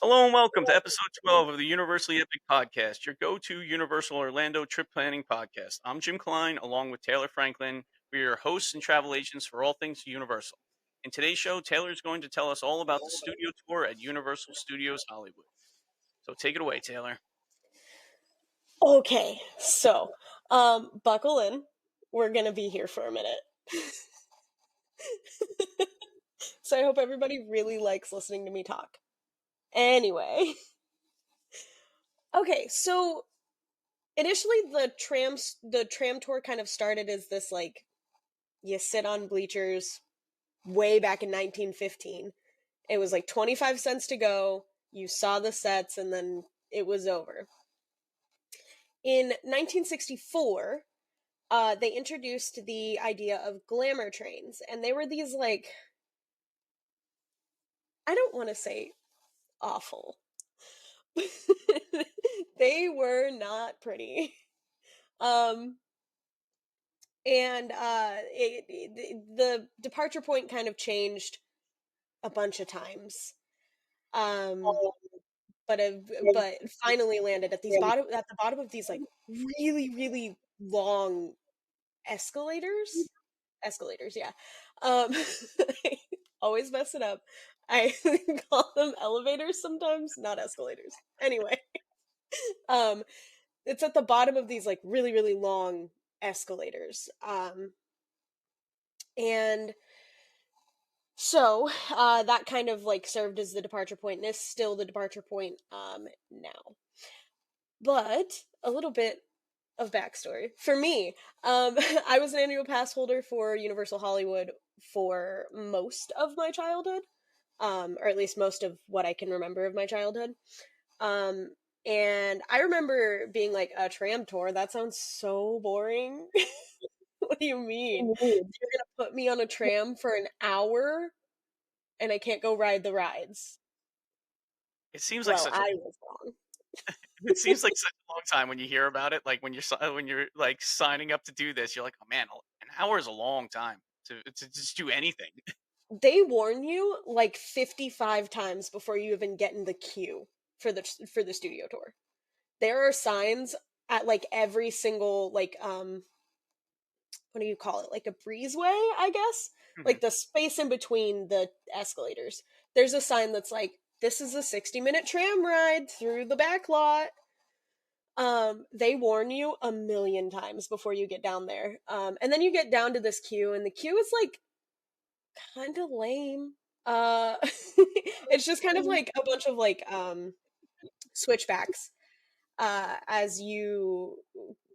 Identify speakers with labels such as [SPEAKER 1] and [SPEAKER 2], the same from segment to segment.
[SPEAKER 1] Hello and welcome to episode 12 of the Universally Epic Podcast, your go-to Universal Orlando trip planning podcast. I'm Jim Klein, along with Taylor Franklin. We're your hosts and travel agents for all things Universal. In today's show, Taylor is going to tell us all about the studio tour at Universal Studios Hollywood. So take it away, Taylor.
[SPEAKER 2] Okay, so buckle in. We're gonna be here for a minute. So I hope everybody really likes listening to me talk. Anyway, okay, so initially the tram tour kind of started as this like you sit on bleachers way back in 1915. It was like 25 cents to go. You saw the sets and then it was over. In 1964, they introduced the idea of glamour trains, and they were these like, I don't want to say awful. They were not pretty. Um, and the departure point kind of changed a bunch of times. Um, but finally landed at the bottom of these like really really long escalators. Escalators, yeah. I always mess it up. I call them elevators sometimes, not escalators. Anyway, um, it's at the bottom of these like really, really long escalators. And so that kind of like served as the departure point and is still the departure point now. But a little bit of backstory for me. I was an annual pass holder for Universal Hollywood for most of my childhood, or at least most of what I can remember of my childhood. Um, and I remember being like, a tram tour? That sounds so boring. What do you mean? You're gonna put me on a tram for an hour and I can't go ride the rides?
[SPEAKER 1] It seems like
[SPEAKER 2] Well,
[SPEAKER 1] such a
[SPEAKER 2] I was wrong.
[SPEAKER 1] it seems like such a long time when you hear about it. Like when you're like signing up to do this, you're like, oh man, an hour is a long time to just do anything.
[SPEAKER 2] They warn you like 55 times before you even get in the queue for the studio tour. There are signs at like every single like what do you call it? Like a breezeway, I guess?
[SPEAKER 1] Mhm.
[SPEAKER 2] Like the space in between the escalators. There's a sign that's like, this is a 60-minute tram ride through the back lot. They warn you a million times before you get down there. And then you get down to this queue, and the queue is like kind of lame. It's just kind of like a bunch of like switchbacks as you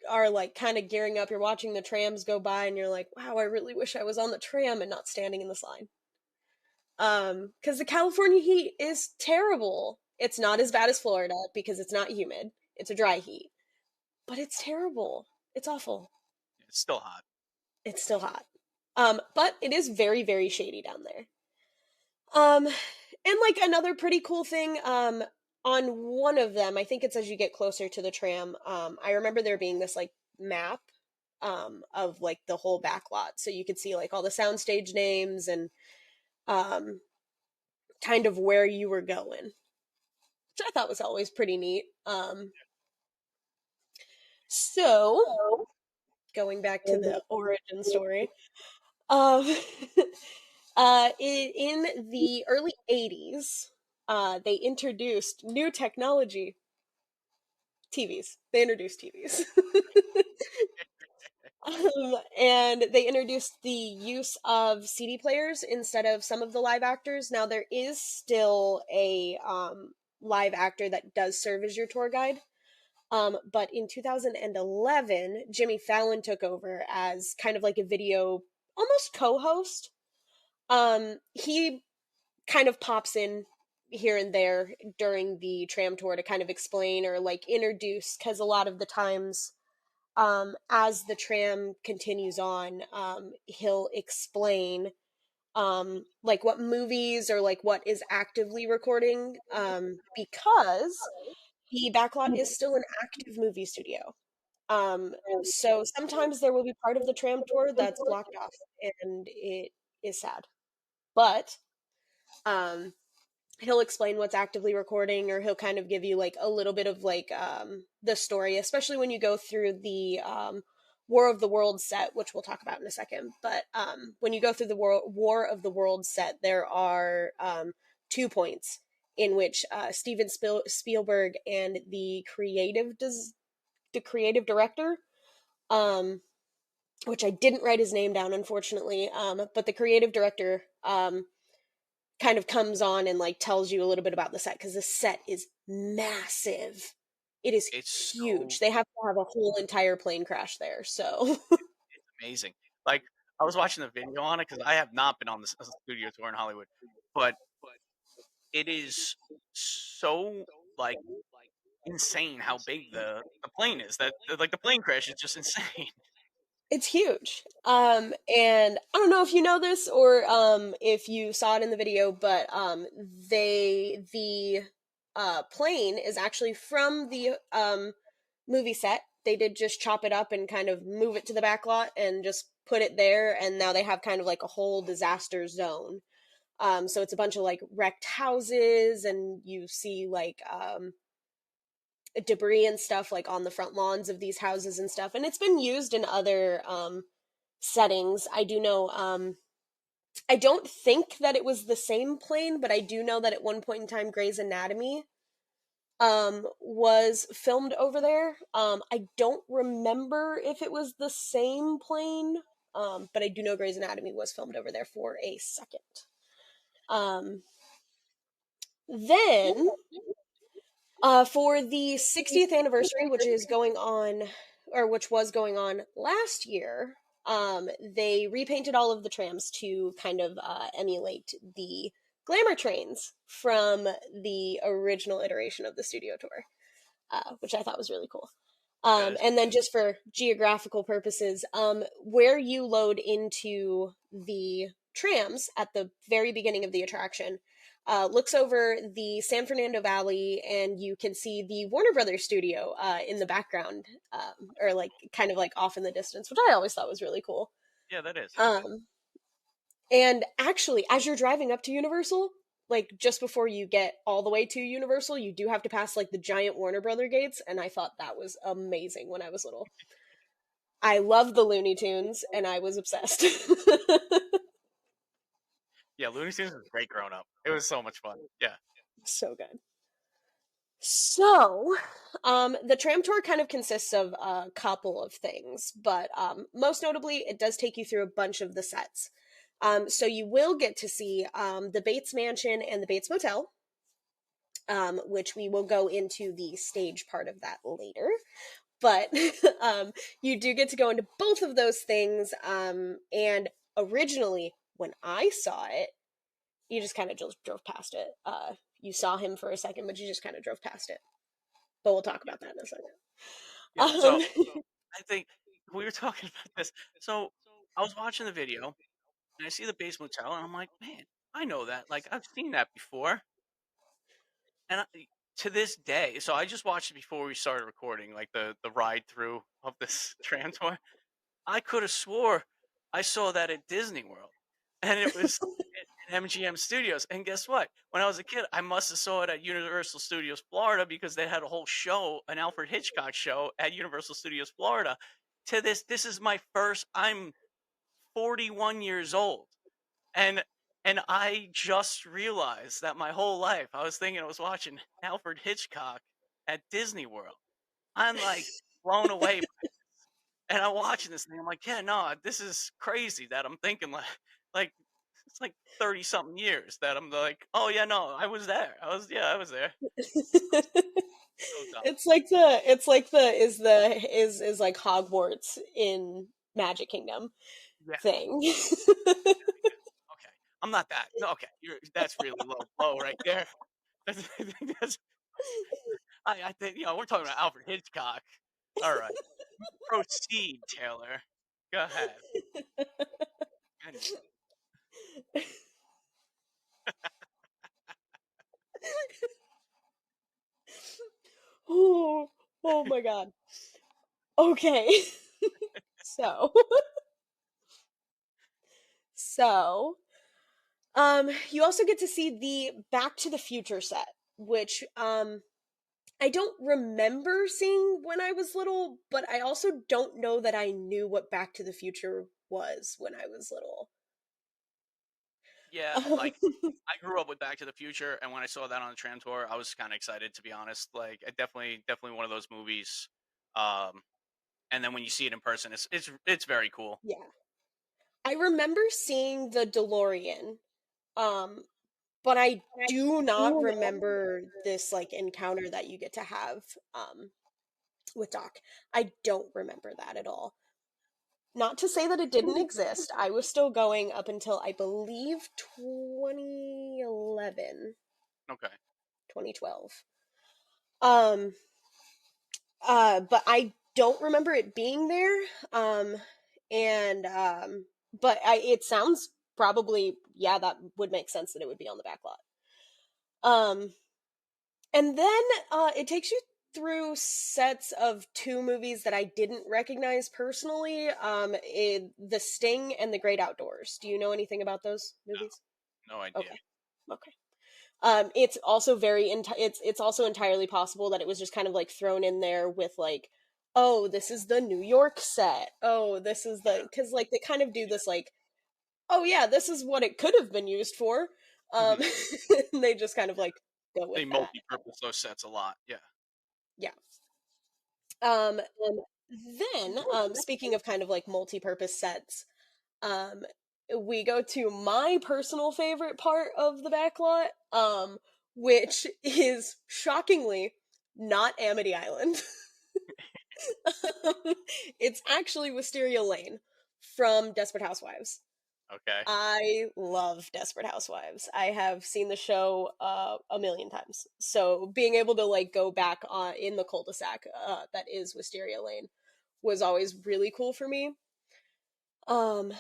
[SPEAKER 2] are like kind of gearing up. You're watching the trams go by, and you're like, "Wow, I really wish I was on the tram and not standing in this line." Because the California heat is terrible. It's not as bad as Florida because it's not humid. It's a dry heat, but it's terrible. It's awful.
[SPEAKER 1] It's still hot.
[SPEAKER 2] It's still hot. But it is very, very shady down there. And like another pretty cool thing, on one of them, I think it's as you get closer to the tram, I remember there being this like map, of like the whole back lot. So you could see like all the soundstage names and, um, kind of where you were going, which I thought was always pretty neat. So going back to the origin story, um, in the early 80s, they introduced new technology. TVs. They introduced TVs. And they introduced the use of CD players instead of some of the live actors. Now, there is still a live actor that does serve as your tour guide. But in 2011, Jimmy Fallon took over as kind of like a video, almost co-host. He kind of pops in here and there during the tram tour to kind of explain or like introduce, because a lot of the times, as the tram continues on, he'll explain like what movies or like what is actively recording, because the backlot is still an active movie studio. So sometimes there will be part of the tram tour that's blocked off, and it is sad. But um he'll explain what's actively recording, or he'll kind of give you like a little bit of like the story, especially when you go through the War of the Worlds set, which we'll talk about in a second. But when you go through the War of the Worlds set, there are 2 points in which Steven Spielberg and the creative director, um, which I didn't write his name down, unfortunately, but the creative director kind of comes on and like tells you a little bit about the set, because the set is massive. It is
[SPEAKER 1] It's
[SPEAKER 2] huge.
[SPEAKER 1] so
[SPEAKER 2] They have to have a whole entire plane crash there. So
[SPEAKER 1] amazing. Like, I was watching the video on it because I have not been on this studio tour in Hollywood, but it is so, like, insane how big the plane is. Like, the plane crash is just insane.
[SPEAKER 2] it's huge. And I don't know if you know this, or if you saw it in the video, but the plane is actually from the movie set. They did just chop it up and kind of move it to the back lot and just put it there, and now they have kind of like a whole disaster zone. So it's a bunch of like wrecked houses, and you see like debris and stuff like on the front lawns of these houses and stuff. And it's been used in other settings. I do know. I don't think that it was the same plane, but I do know that at one point in time, Grey's Anatomy was filmed over there. I don't remember if it was the same plane, but I do know Grey's Anatomy was filmed over there for a second. Um, then for the 60th anniversary, which is going on, or which was going on last year, they repainted all of the trams to kind of emulate the glamour trains from the original iteration of the studio tour, which I thought was really cool.
[SPEAKER 1] That is
[SPEAKER 2] And then just for geographical purposes, where you load into the trams at the very beginning of the attraction looks over the San Fernando Valley, and you can see the Warner Brothers studio in the background, or like kind of like off in the distance, which I always thought was really cool.
[SPEAKER 1] yeah, that is.
[SPEAKER 2] Um, and actually, as you're driving up to Universal, like just before you get all the way to Universal, you do have to pass like the giant Warner Brother gates, and I thought that was amazing when I was little. I love the Looney Tunes, and I was obsessed.
[SPEAKER 1] Yeah, Looney Tunes was great growing up. It was so much fun. Yeah.
[SPEAKER 2] So good. So, the tram tour kind of consists of a couple of things, but most notably, it does take you through a bunch of the sets. So you will get to see the Bates Mansion and the Bates Motel, which we will go into the stage part of that later. But you do get to go into both of those things. And originally, when I saw it, you just kind of just drove past it. You saw him for a second, but you just kind of drove past it. But we'll talk
[SPEAKER 1] Yeah.
[SPEAKER 2] about that in a second.
[SPEAKER 1] Yeah. So
[SPEAKER 2] Um,
[SPEAKER 1] I think we were talking about this. So I was watching the video and I see the base motel and I'm like, man, I know that. Like, I've seen that before. And to this day, so I just watched it before we started recording, like the ride through of this tram tour. I could have swore I saw that at Disney World, and it was at MGM Studios. And guess what? When I was a kid, I must have saw it at Universal Studios Florida because they had a whole show, an Alfred Hitchcock show at Universal Studios Florida. This is my first. I'm 41 years old, and I just realized that my whole life I was thinking I was watching Alfred Hitchcock at Disney World. I'm like blown away, and I'm watching this thing. I'm like, yeah, no, this is crazy that I'm thinking like it's like 30 something years that I'm like, oh yeah, no, I was there. I was there. So dumb.
[SPEAKER 2] it's like the is like Hogwarts in Magic Kingdom
[SPEAKER 1] Yeah.
[SPEAKER 2] thing.
[SPEAKER 1] Okay. I'm not that. No, okay. That's really low blow right there. I think that's I think we're talking about Alfred Hitchcock. All right. Proceed, Taylor. Go ahead. Goodness.
[SPEAKER 2] Oh, oh my god. Okay. So, so You also get to see the Back to the Future set, which I don't remember seeing when I was little, but I also don't know that I knew what Back to the Future was when I was little.
[SPEAKER 1] Yeah, like I grew up with Back to the Future, and when I saw that on the tram tour, I was kind of excited to be honest. Like, I definitely one of those movies. Um, and then when you see it in person, it's very cool.
[SPEAKER 2] Yeah. I remember seeing the DeLorean, um, but I do not remember this like encounter that you get to have with Doc. I don't remember that at all. Not to say that it didn't exist. I was still going up until I believe 2011,
[SPEAKER 1] Okay,
[SPEAKER 2] 2012. Um but I don't remember it being there. And but it sounds probably, yeah, that would make sense that it would be on the back lot. Um and then it takes you through sets of two movies that I didn't recognize personally. The Sting and The Great Outdoors. Do you know anything about those movies?
[SPEAKER 1] no idea.
[SPEAKER 2] Okay. Okay. It's also it's also entirely possible that it was just kind of like thrown in there with like, oh, this is the New York set. Oh, this is the,
[SPEAKER 1] Yeah,
[SPEAKER 2] because like they kind of do this like, oh yeah, this is what it could have been used for. Um,
[SPEAKER 1] hmm
[SPEAKER 2] and they just kind of like go
[SPEAKER 1] they
[SPEAKER 2] with that.
[SPEAKER 1] multi-purpose those sets a lot. Yeah.
[SPEAKER 2] Yeah. Um, then speaking of kind of like multi-purpose sets, um, we go to my personal favorite part of the backlot, which is shockingly not Amity Island. It's actually Wisteria Lane from Desperate Housewives.
[SPEAKER 1] Okay.
[SPEAKER 2] I love Desperate Housewives. I have seen the show a million times. So being able to like go back in the cul-de-sac that is Wisteria Lane was always really cool for me. Um,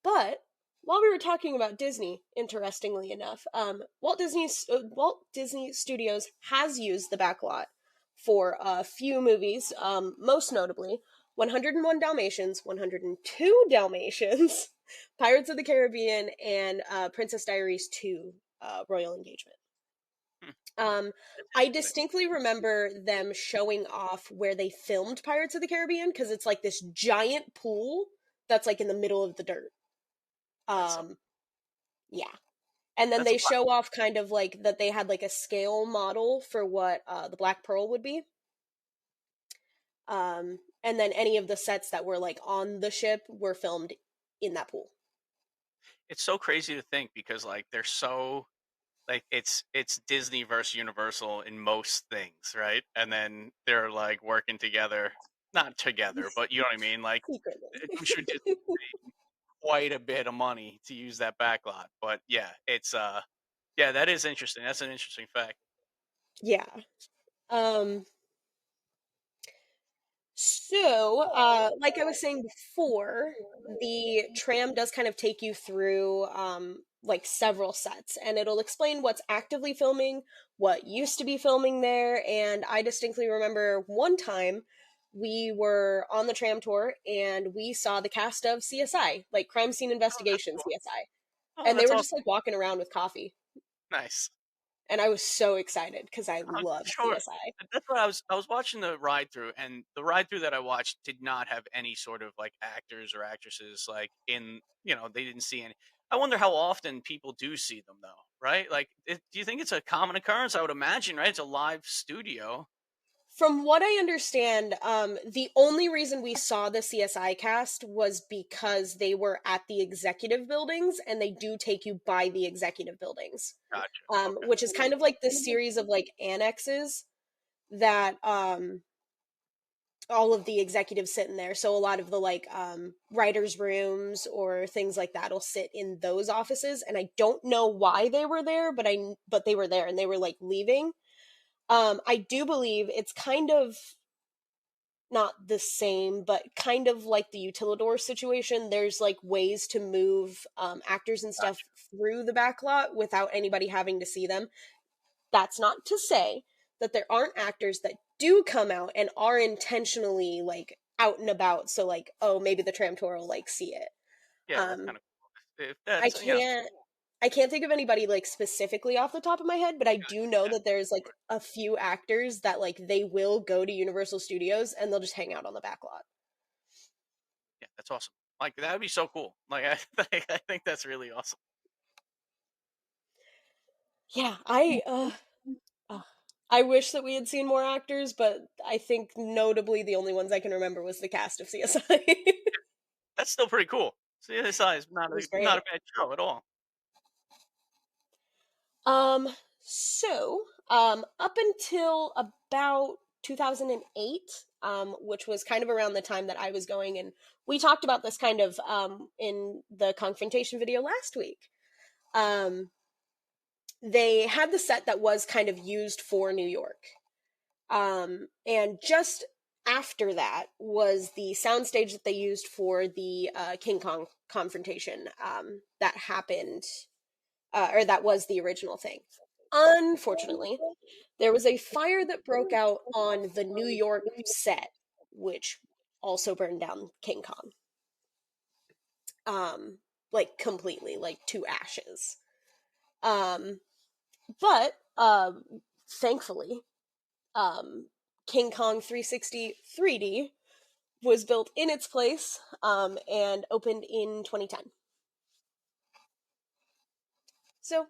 [SPEAKER 2] But while we were talking about Disney, interestingly enough, Walt Disney Studios has used the backlot for a few movies, most notably 101 Dalmatians, 102 Dalmatians, Pirates of the Caribbean, and Princess Diaries 2, Royal Engagement.
[SPEAKER 1] Hmm,
[SPEAKER 2] Um,
[SPEAKER 1] that's
[SPEAKER 2] I
[SPEAKER 1] interesting.
[SPEAKER 2] distinctly remember them showing off where they filmed Pirates of the Caribbean because it's like this giant pool that's like in the middle of the dirt.
[SPEAKER 1] That's a
[SPEAKER 2] Um, yeah. And then
[SPEAKER 1] that's a
[SPEAKER 2] they
[SPEAKER 1] lot.
[SPEAKER 2] show off kind of like that they had like a scale model for what the Black Pearl would be. And then any of the sets that were like on the ship were filmed in that pool.
[SPEAKER 1] It's so crazy to think because like they're so like it's Disney versus Universal in most things, right? And then they're like working together, not together, but you know what I mean. Like
[SPEAKER 2] Secretly.
[SPEAKER 1] I'm sure Disney quite a bit of money to use that backlot, but yeah, it's yeah, that is interesting. That's an interesting fact.
[SPEAKER 2] Yeah. Um, So, like I was saying before, the tram does kind of take you through like several sets, and it'll explain what's actively filming, what used to be filming there. And I distinctly remember one time we were on the tram tour and we saw the cast of CSI, like Crime Scene
[SPEAKER 1] Oh, that's
[SPEAKER 2] Investigation
[SPEAKER 1] cool.
[SPEAKER 2] CSI,
[SPEAKER 1] Oh,
[SPEAKER 2] and they
[SPEAKER 1] that's
[SPEAKER 2] were just
[SPEAKER 1] awesome.
[SPEAKER 2] like walking around with coffee,
[SPEAKER 1] Nice.
[SPEAKER 2] and I was so excited because I
[SPEAKER 1] I'm
[SPEAKER 2] love
[SPEAKER 1] sure.
[SPEAKER 2] CSI.
[SPEAKER 1] That's what I was watching the ride through, and the ride through that I watched did not have any sort of like actors or actresses like in, they didn't see any. I wonder how often people do see them though, right? Like, do you think it's a common occurrence? I would imagine, right? It's a live studio.
[SPEAKER 2] From what I understand, the only reason we saw the CSI cast was because they were at the executive buildings, and they do take you by the executive buildings,
[SPEAKER 1] Gotcha. Okay.
[SPEAKER 2] which is kind of like this series of like annexes that all of the executives sit in there. So a lot of the like writers' rooms or things like that will sit in those offices, and I don't know why they were there, but they were there and they were like leaving. I do believe it's kind of not the same, but kind of like the Utilidor situation. There's like ways to move actors and stuff
[SPEAKER 1] Gotcha.
[SPEAKER 2] through the backlot without anybody having to see them. That's not to say that there aren't actors that do come out and are intentionally like out and about. So like, oh, maybe the tram tour will like see it.
[SPEAKER 1] Yeah, that's
[SPEAKER 2] Um,
[SPEAKER 1] kind of cool. If
[SPEAKER 2] I
[SPEAKER 1] that's
[SPEAKER 2] can't. I can't think of anybody like specifically off the top of my head, but I do know
[SPEAKER 1] Yeah,
[SPEAKER 2] that there's like a few actors that like they will go to Universal Studios and they'll just hang out on the back lot.
[SPEAKER 1] yeah, that's awesome. Like that would be so cool. Like I think that's really awesome.
[SPEAKER 2] Yeah, uh, I wish that we had seen more actors, but I think notably the only ones I can remember was the cast of CSI. It
[SPEAKER 1] That's still pretty cool. CSI is
[SPEAKER 2] was
[SPEAKER 1] not a
[SPEAKER 2] great.
[SPEAKER 1] bad show at all.
[SPEAKER 2] Um, up until about 2008, which was kind of around the time that I was going, and we talked about this kind of in the confrontation video last week. Um, they had the set that was kind of used for New York. And just after that was the soundstage that they used for the King Kong confrontation that happened, or that was the original thing. Unfortunately, there was a fire that broke out on the New York set, which also burned down King Kong. Um, like completely, like to ashes. Um, but thankfully, um, King Kong 360 3D was built in its place and opened in 2010. So,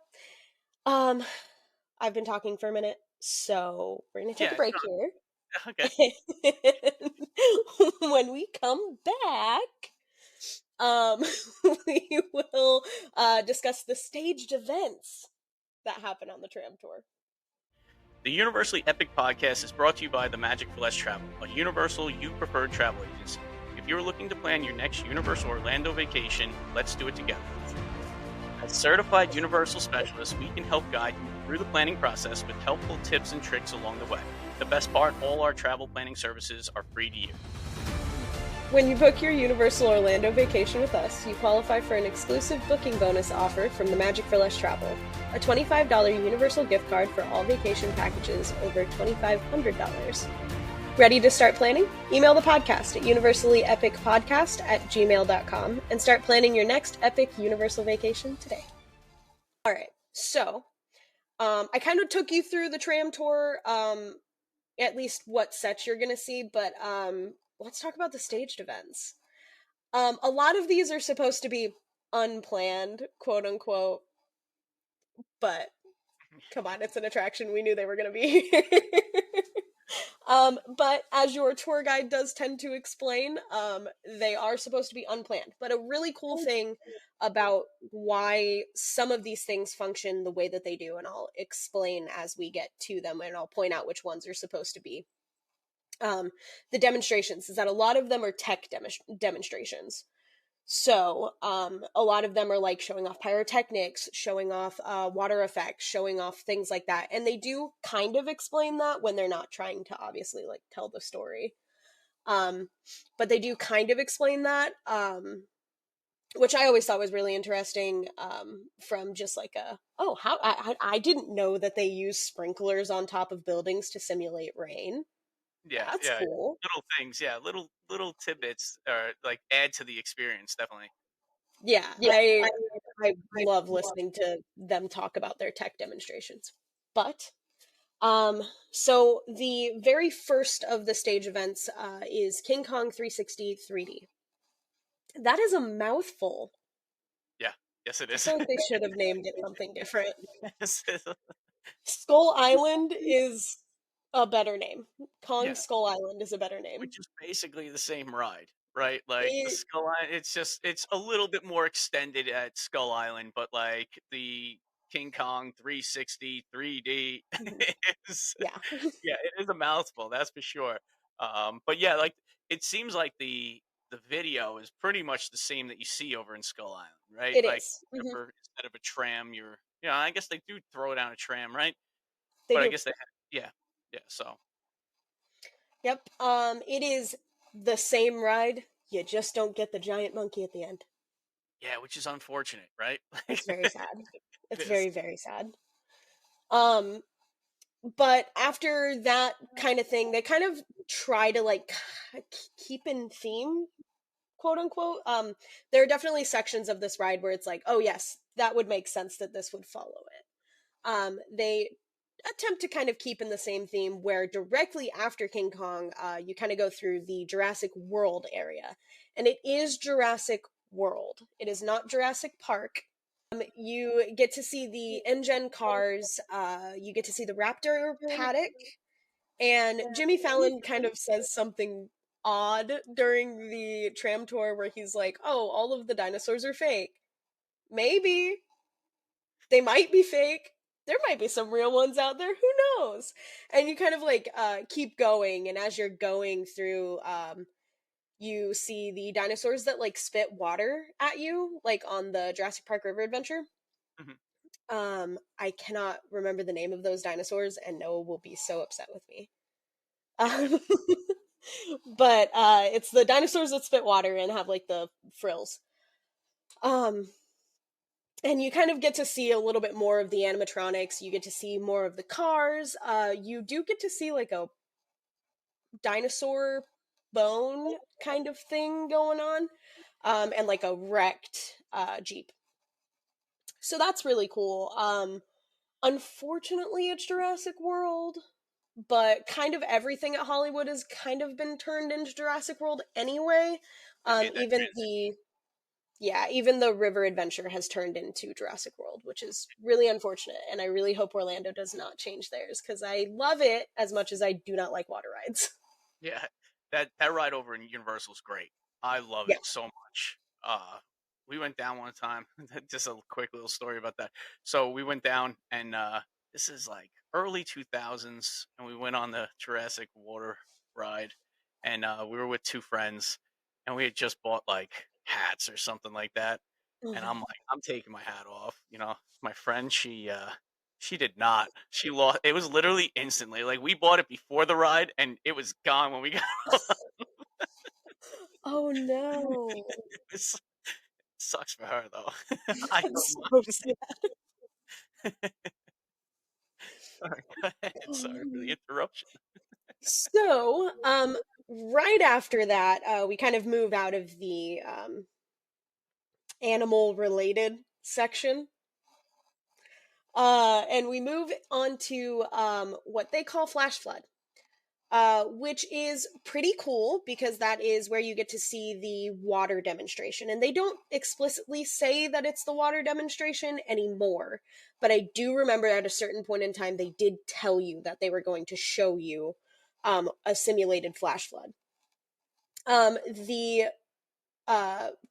[SPEAKER 2] um, I've been talking for a minute, so we're gonna take a
[SPEAKER 1] Yeah.
[SPEAKER 2] break here.
[SPEAKER 1] Okay.
[SPEAKER 2] When we come back, um, we will discuss the staged events that happen on the tram tour.
[SPEAKER 1] The Universally Epic Podcast is brought to you by the Magic for Less Travel, a Universal you preferred travel agency. If you're looking to plan your next Universal Orlando vacation, let's do it together. As certified Universal specialists, we can help guide you through the planning process with helpful tips and tricks along the way. The best part, all our travel planning services are free to you.
[SPEAKER 2] When you book your Universal Orlando vacation with us, you qualify for an exclusive booking bonus offer from the Magic for Less Travel, a $25 Universal gift card for all vacation packages over $2,500. Ready to start planning? Email the podcast at universallyepicpodcast@gmail.com and start planning your next epic Universal vacation today. All right, so I kind of took you through the tram tour, at least what sets you're going to see, but let's talk about the staged events. A lot of these are supposed to be unplanned, quote unquote, but come on, it's an attraction. We knew they were going to be here. But as your tour guide does tend to explain, they are supposed to be unplanned. But a really cool thing about why some of these things function the way that they do, and I'll explain as we get to them, and I'll point out which ones are supposed to be. The demonstrations is that a lot of them are tech demonstrations. So, a lot of them are like showing off pyrotechnics, showing off water effects, showing off things like that. And they do kind of explain that when they're not trying to obviously like tell the story. Um, but they do kind of explain that, which I always thought was really interesting. From just like oh, how I didn't know that they use sprinklers on top of buildings to simulate rain.
[SPEAKER 1] Yeah,
[SPEAKER 2] That's
[SPEAKER 1] yeah.
[SPEAKER 2] cool.
[SPEAKER 1] Little things, yeah. Little tidbits are like add to the experience, definitely.
[SPEAKER 2] Yeah, I love listening to them talk about their tech demonstrations. But so the very first of the stage events is King Kong 360 3D. That is a mouthful.
[SPEAKER 1] Yeah. Yes, it
[SPEAKER 2] I
[SPEAKER 1] is.
[SPEAKER 2] feel like they should have named it something different.
[SPEAKER 1] Yes,
[SPEAKER 2] Skull Island is a better name. Kong
[SPEAKER 1] yeah.
[SPEAKER 2] Skull Island is a better name.
[SPEAKER 1] Which is basically the same ride, right? Like the
[SPEAKER 2] It,
[SPEAKER 1] Skull Island, it's a little bit more extended at Skull Island, but like the King Kong 360 3D
[SPEAKER 2] mhm,
[SPEAKER 1] is,
[SPEAKER 2] yeah,
[SPEAKER 1] yeah, it is a mouthful, that's for sure. But yeah, like it seems like the video is pretty much the same that you see over in Skull Island, right?
[SPEAKER 2] it
[SPEAKER 1] Like
[SPEAKER 2] is.
[SPEAKER 1] instead of a tram, I guess they do throw down a tram, right?
[SPEAKER 2] They
[SPEAKER 1] But I
[SPEAKER 2] do.
[SPEAKER 1] guess yeah, yeah. So
[SPEAKER 2] Yep. It is the same ride. You just don't get the giant monkey at the end.
[SPEAKER 1] yeah, which is unfortunate, right?
[SPEAKER 2] It's very sad.
[SPEAKER 1] It
[SPEAKER 2] It's
[SPEAKER 1] is.
[SPEAKER 2] very, very sad. Um, but after that kind of thing, they kind of try to like keep in theme, quote unquote. There are definitely sections of this ride where it's like, oh yes, that would make sense that this would follow it. They attempt to kind of keep in the same theme where directly after King Kong, you kind of go through the Jurassic World area. And it is Jurassic World, it is not Jurassic Park. You get to see the engine cars, you get to see the raptor paddock, and Jimmy Fallon kind of says something odd during the tram tour where he's like, "Oh, all of the dinosaurs are fake." Maybe they might be fake. There might be some real ones out there. Who knows? And you kind of like keep going, and as you're going through, you see the dinosaurs that like spit water at you, like on the Jurassic Park River Adventure.
[SPEAKER 1] Mhm.
[SPEAKER 2] I cannot remember the name of those dinosaurs, and Noah will be so upset with me.
[SPEAKER 1] Yeah.
[SPEAKER 2] Um, but it's the dinosaurs that spit water and have like the frills. Um, and you kind of get to see a little bit more of the animatronics. You get to see more of the cars. You do get to see like a dinosaur bone kind of thing going on, and like a wrecked Jeep. So that's really cool. Unfortunately, it's Jurassic World, but kind of everything at Hollywood has kind of been turned into Jurassic World anyway.
[SPEAKER 1] They made that
[SPEAKER 2] Even
[SPEAKER 1] transition.
[SPEAKER 2] the Yeah, even the river adventure has turned into Jurassic World, which is really unfortunate. And I really hope Orlando does not change theirs because I love it as much as I do not like water rides.
[SPEAKER 1] Yeah, that ride over in Universal's great. I love
[SPEAKER 2] Yeah.
[SPEAKER 1] it so much. We went down one time. Just a quick little story about that. So we went down, and this is like early 2000s, and we went on the Jurassic Water ride, and we were with two friends, and we had just bought like hats or something like that. And I'm
[SPEAKER 2] Mhm.
[SPEAKER 1] like, I'm taking my hat off. My friend, she did not. She lost. It was literally instantly. Like we bought it before the ride, and it was gone when we got.
[SPEAKER 2] Oh no.
[SPEAKER 1] It sucks for her though. I
[SPEAKER 2] That's
[SPEAKER 1] don't
[SPEAKER 2] so sad.
[SPEAKER 1] mind. Sorry, go ahead. Sorry for the interruption.
[SPEAKER 2] So, right after that, we kind of move out of the animal related section. And we move on to what they call flash flood. Which is pretty cool because that is where you get to see the water demonstration. And they don't explicitly say that it's the water demonstration anymore, but I do remember at a certain point in time they did tell you that they were going to show you a simulated flash flood. The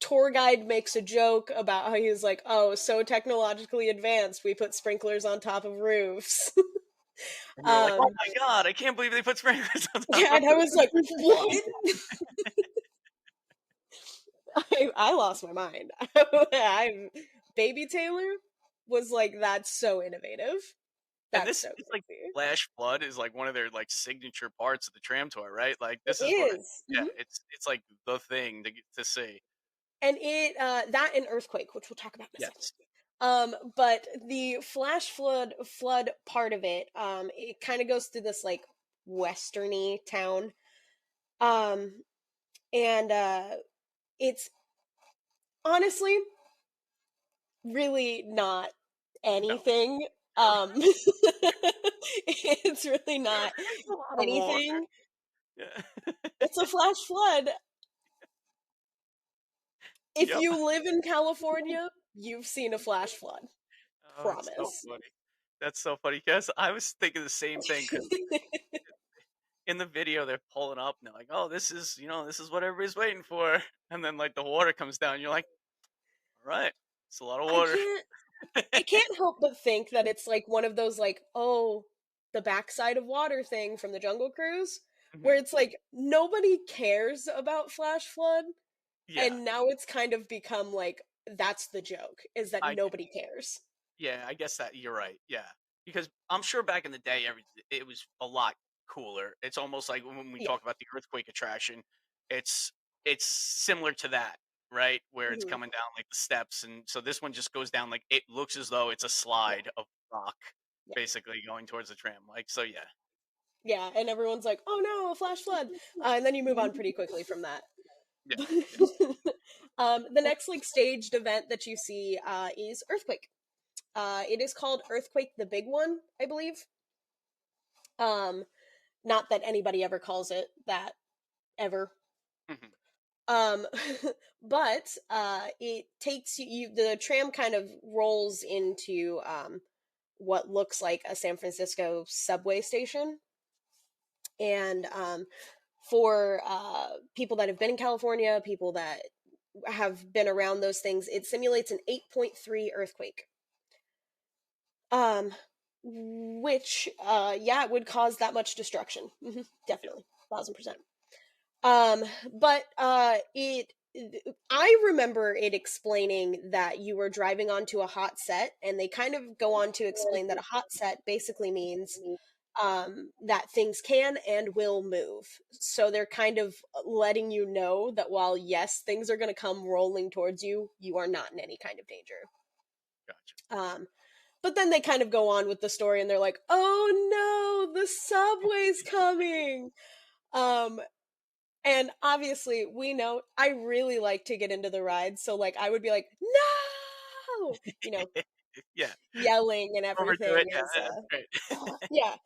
[SPEAKER 2] tour guide makes a joke about how he's like, "Oh, so technologically advanced, we put sprinklers on top of roofs."
[SPEAKER 1] And you were like, "Oh
[SPEAKER 2] um,
[SPEAKER 1] my god, I can't believe they put sprinklers on top
[SPEAKER 2] yeah,
[SPEAKER 1] of
[SPEAKER 2] and I was like, "What?" I lost my mind. Baby Taylor was like, "That's so innovative.
[SPEAKER 1] And
[SPEAKER 2] That's
[SPEAKER 1] this
[SPEAKER 2] so
[SPEAKER 1] is like
[SPEAKER 2] crazy."
[SPEAKER 1] flash flood is like one of their like signature parts of the tram tour, right? Like
[SPEAKER 2] It
[SPEAKER 1] this is what
[SPEAKER 2] is.
[SPEAKER 1] yeah,
[SPEAKER 2] Mhm.
[SPEAKER 1] it's like the thing to see.
[SPEAKER 2] And it that and earthquake, which we'll talk about in a second.
[SPEAKER 1] Yes.
[SPEAKER 2] But the flash flood part of it, it kind of goes through this like westerny town, um, and it's honestly really not
[SPEAKER 1] No.
[SPEAKER 2] anything. It's really not
[SPEAKER 1] It's a lot of water.
[SPEAKER 2] anything.
[SPEAKER 1] Yeah.
[SPEAKER 2] It's a flash flood. If
[SPEAKER 1] Yep.
[SPEAKER 2] you live in California, you've seen a flash flood.
[SPEAKER 1] Oh, that's so
[SPEAKER 2] Promise.
[SPEAKER 1] funny. That's so funny. Guess I was thinking the same thing because in the video they're pulling up and they're like, "Oh, this is what everybody's waiting for," and then like the water comes down. And you're like, "All right, it's a lot of
[SPEAKER 2] I
[SPEAKER 1] water."
[SPEAKER 2] can't I can't help but think that it's like one of those like, oh, the backside of water thing from the Jungle Cruise, where
[SPEAKER 1] Mhm.
[SPEAKER 2] it's like nobody cares about flash flood,
[SPEAKER 1] Yeah,
[SPEAKER 2] and now it's kind of become like that's the joke is that
[SPEAKER 1] I
[SPEAKER 2] nobody cares.
[SPEAKER 1] yeah, I guess that you're right. Yeah, because I'm sure back in the day, it was a lot cooler. It's almost like when we
[SPEAKER 2] Yeah.
[SPEAKER 1] talk about the earthquake attraction, it's it's similar to that, right? Where it's
[SPEAKER 2] Mhm.
[SPEAKER 1] coming down like the steps, and so this one just goes down like it looks as though it's a
[SPEAKER 2] Yeah.
[SPEAKER 1] slide of rock,
[SPEAKER 2] Yeah.
[SPEAKER 1] basically going towards the tram. Like so, yeah,
[SPEAKER 2] Yeah, and everyone's like, "Oh no, a flash flood," and then you move on pretty quickly from that.
[SPEAKER 1] yeah, yeah.
[SPEAKER 2] The next like staged event that you see is earthquake. It is called Earthquake the Big One, I believe. Um, Not that anybody ever calls it that ever.
[SPEAKER 1] Mhm.
[SPEAKER 2] Um, but it takes the tram kind of rolls into what looks like a San Francisco subway station. And for people that have been in California, people that have been around those things, it simulates an 8.3 earthquake. Um, which, yeah, would cause that much destruction.
[SPEAKER 1] Yeah.
[SPEAKER 2] Definitely, 1000%.
[SPEAKER 1] Yeah.
[SPEAKER 2] But I remember it explaining that you were driving onto a hot set, and they kind of go on to explain that a hot set basically means that things can and will move. So they're kind of letting you know that while, yes, things are going to come rolling towards you, you are not in any kind of danger.
[SPEAKER 1] Gotcha.
[SPEAKER 2] Um, but then they kind of go on with the story and they're like, oh no, the subway's coming. Um, and obviously, we know I really like to get into the ride. So, like, I would be like, no,
[SPEAKER 1] Yeah.
[SPEAKER 2] yelling and
[SPEAKER 1] Overdo
[SPEAKER 2] everything
[SPEAKER 1] it. Yeah,
[SPEAKER 2] is,
[SPEAKER 1] that's great.
[SPEAKER 2] yeah,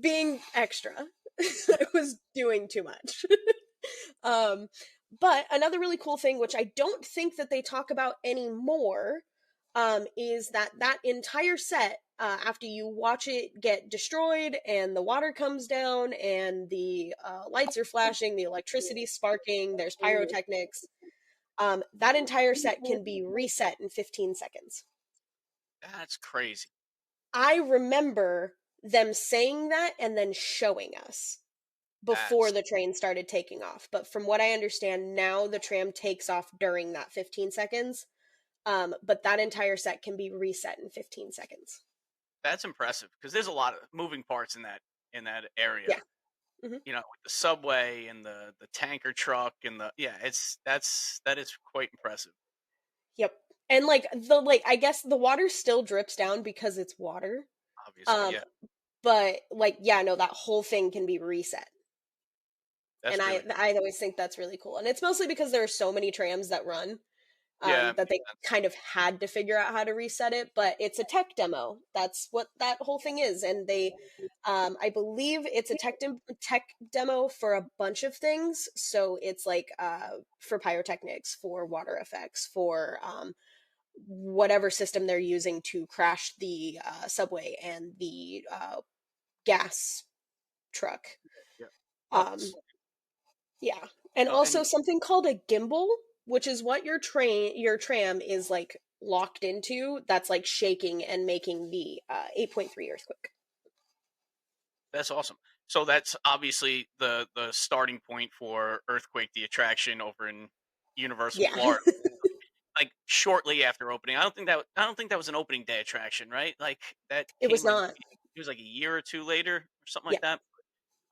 [SPEAKER 2] being extra. I was doing too much. um, but another really cool thing, which I don't think that they talk about anymore, is that entire set, after you watch it get destroyed and the water comes down and the lights are flashing, the electricity sparking, there's pyrotechnics, that entire set can be reset in 15 seconds.
[SPEAKER 1] That's crazy.
[SPEAKER 2] I remember them saying that and then showing us before
[SPEAKER 1] That's
[SPEAKER 2] the train started taking off. But from what I understand, now the tram takes off during that 15 seconds. But that entire set can be reset in 15 seconds.
[SPEAKER 1] that's impressive because there's a lot of moving parts in that area.
[SPEAKER 2] Yeah. Hmm.
[SPEAKER 1] With the subway and the tanker truck and the yeah, that is quite impressive.
[SPEAKER 2] Yep. And I guess the water still drips down because it's water.
[SPEAKER 1] Obviously,
[SPEAKER 2] Um,
[SPEAKER 1] yeah,
[SPEAKER 2] but yeah, no, that whole thing can be reset. And
[SPEAKER 1] that's really cool.
[SPEAKER 2] I always think that's really cool. And it's mostly because there are so many trams that run,
[SPEAKER 1] Yeah,
[SPEAKER 2] that
[SPEAKER 1] makes
[SPEAKER 2] they
[SPEAKER 1] sense.
[SPEAKER 2] kind of had to figure out how to reset it, but it's a tech demo. That's what that whole thing is. And I believe it's a tech demo for a bunch of things. So it's like, for pyrotechnics, for water effects, for, whatever system they're using to crash the subway and the gas truck.
[SPEAKER 1] Yeah. Oh,
[SPEAKER 2] Um, yeah. And
[SPEAKER 1] so
[SPEAKER 2] also
[SPEAKER 1] and
[SPEAKER 2] something called a gimbal, which is what your tram is like locked into, that's like shaking and making the 8.3 earthquake.
[SPEAKER 1] that's awesome. So that's obviously the starting point for Earthquake, the attraction over in Universal
[SPEAKER 2] Yeah.
[SPEAKER 1] Florida. Like shortly after opening, I don't think that was an opening day attraction, right? Like that
[SPEAKER 2] It was
[SPEAKER 1] came
[SPEAKER 2] not.
[SPEAKER 1] it was like a year or two later or something
[SPEAKER 2] Yeah.
[SPEAKER 1] like that.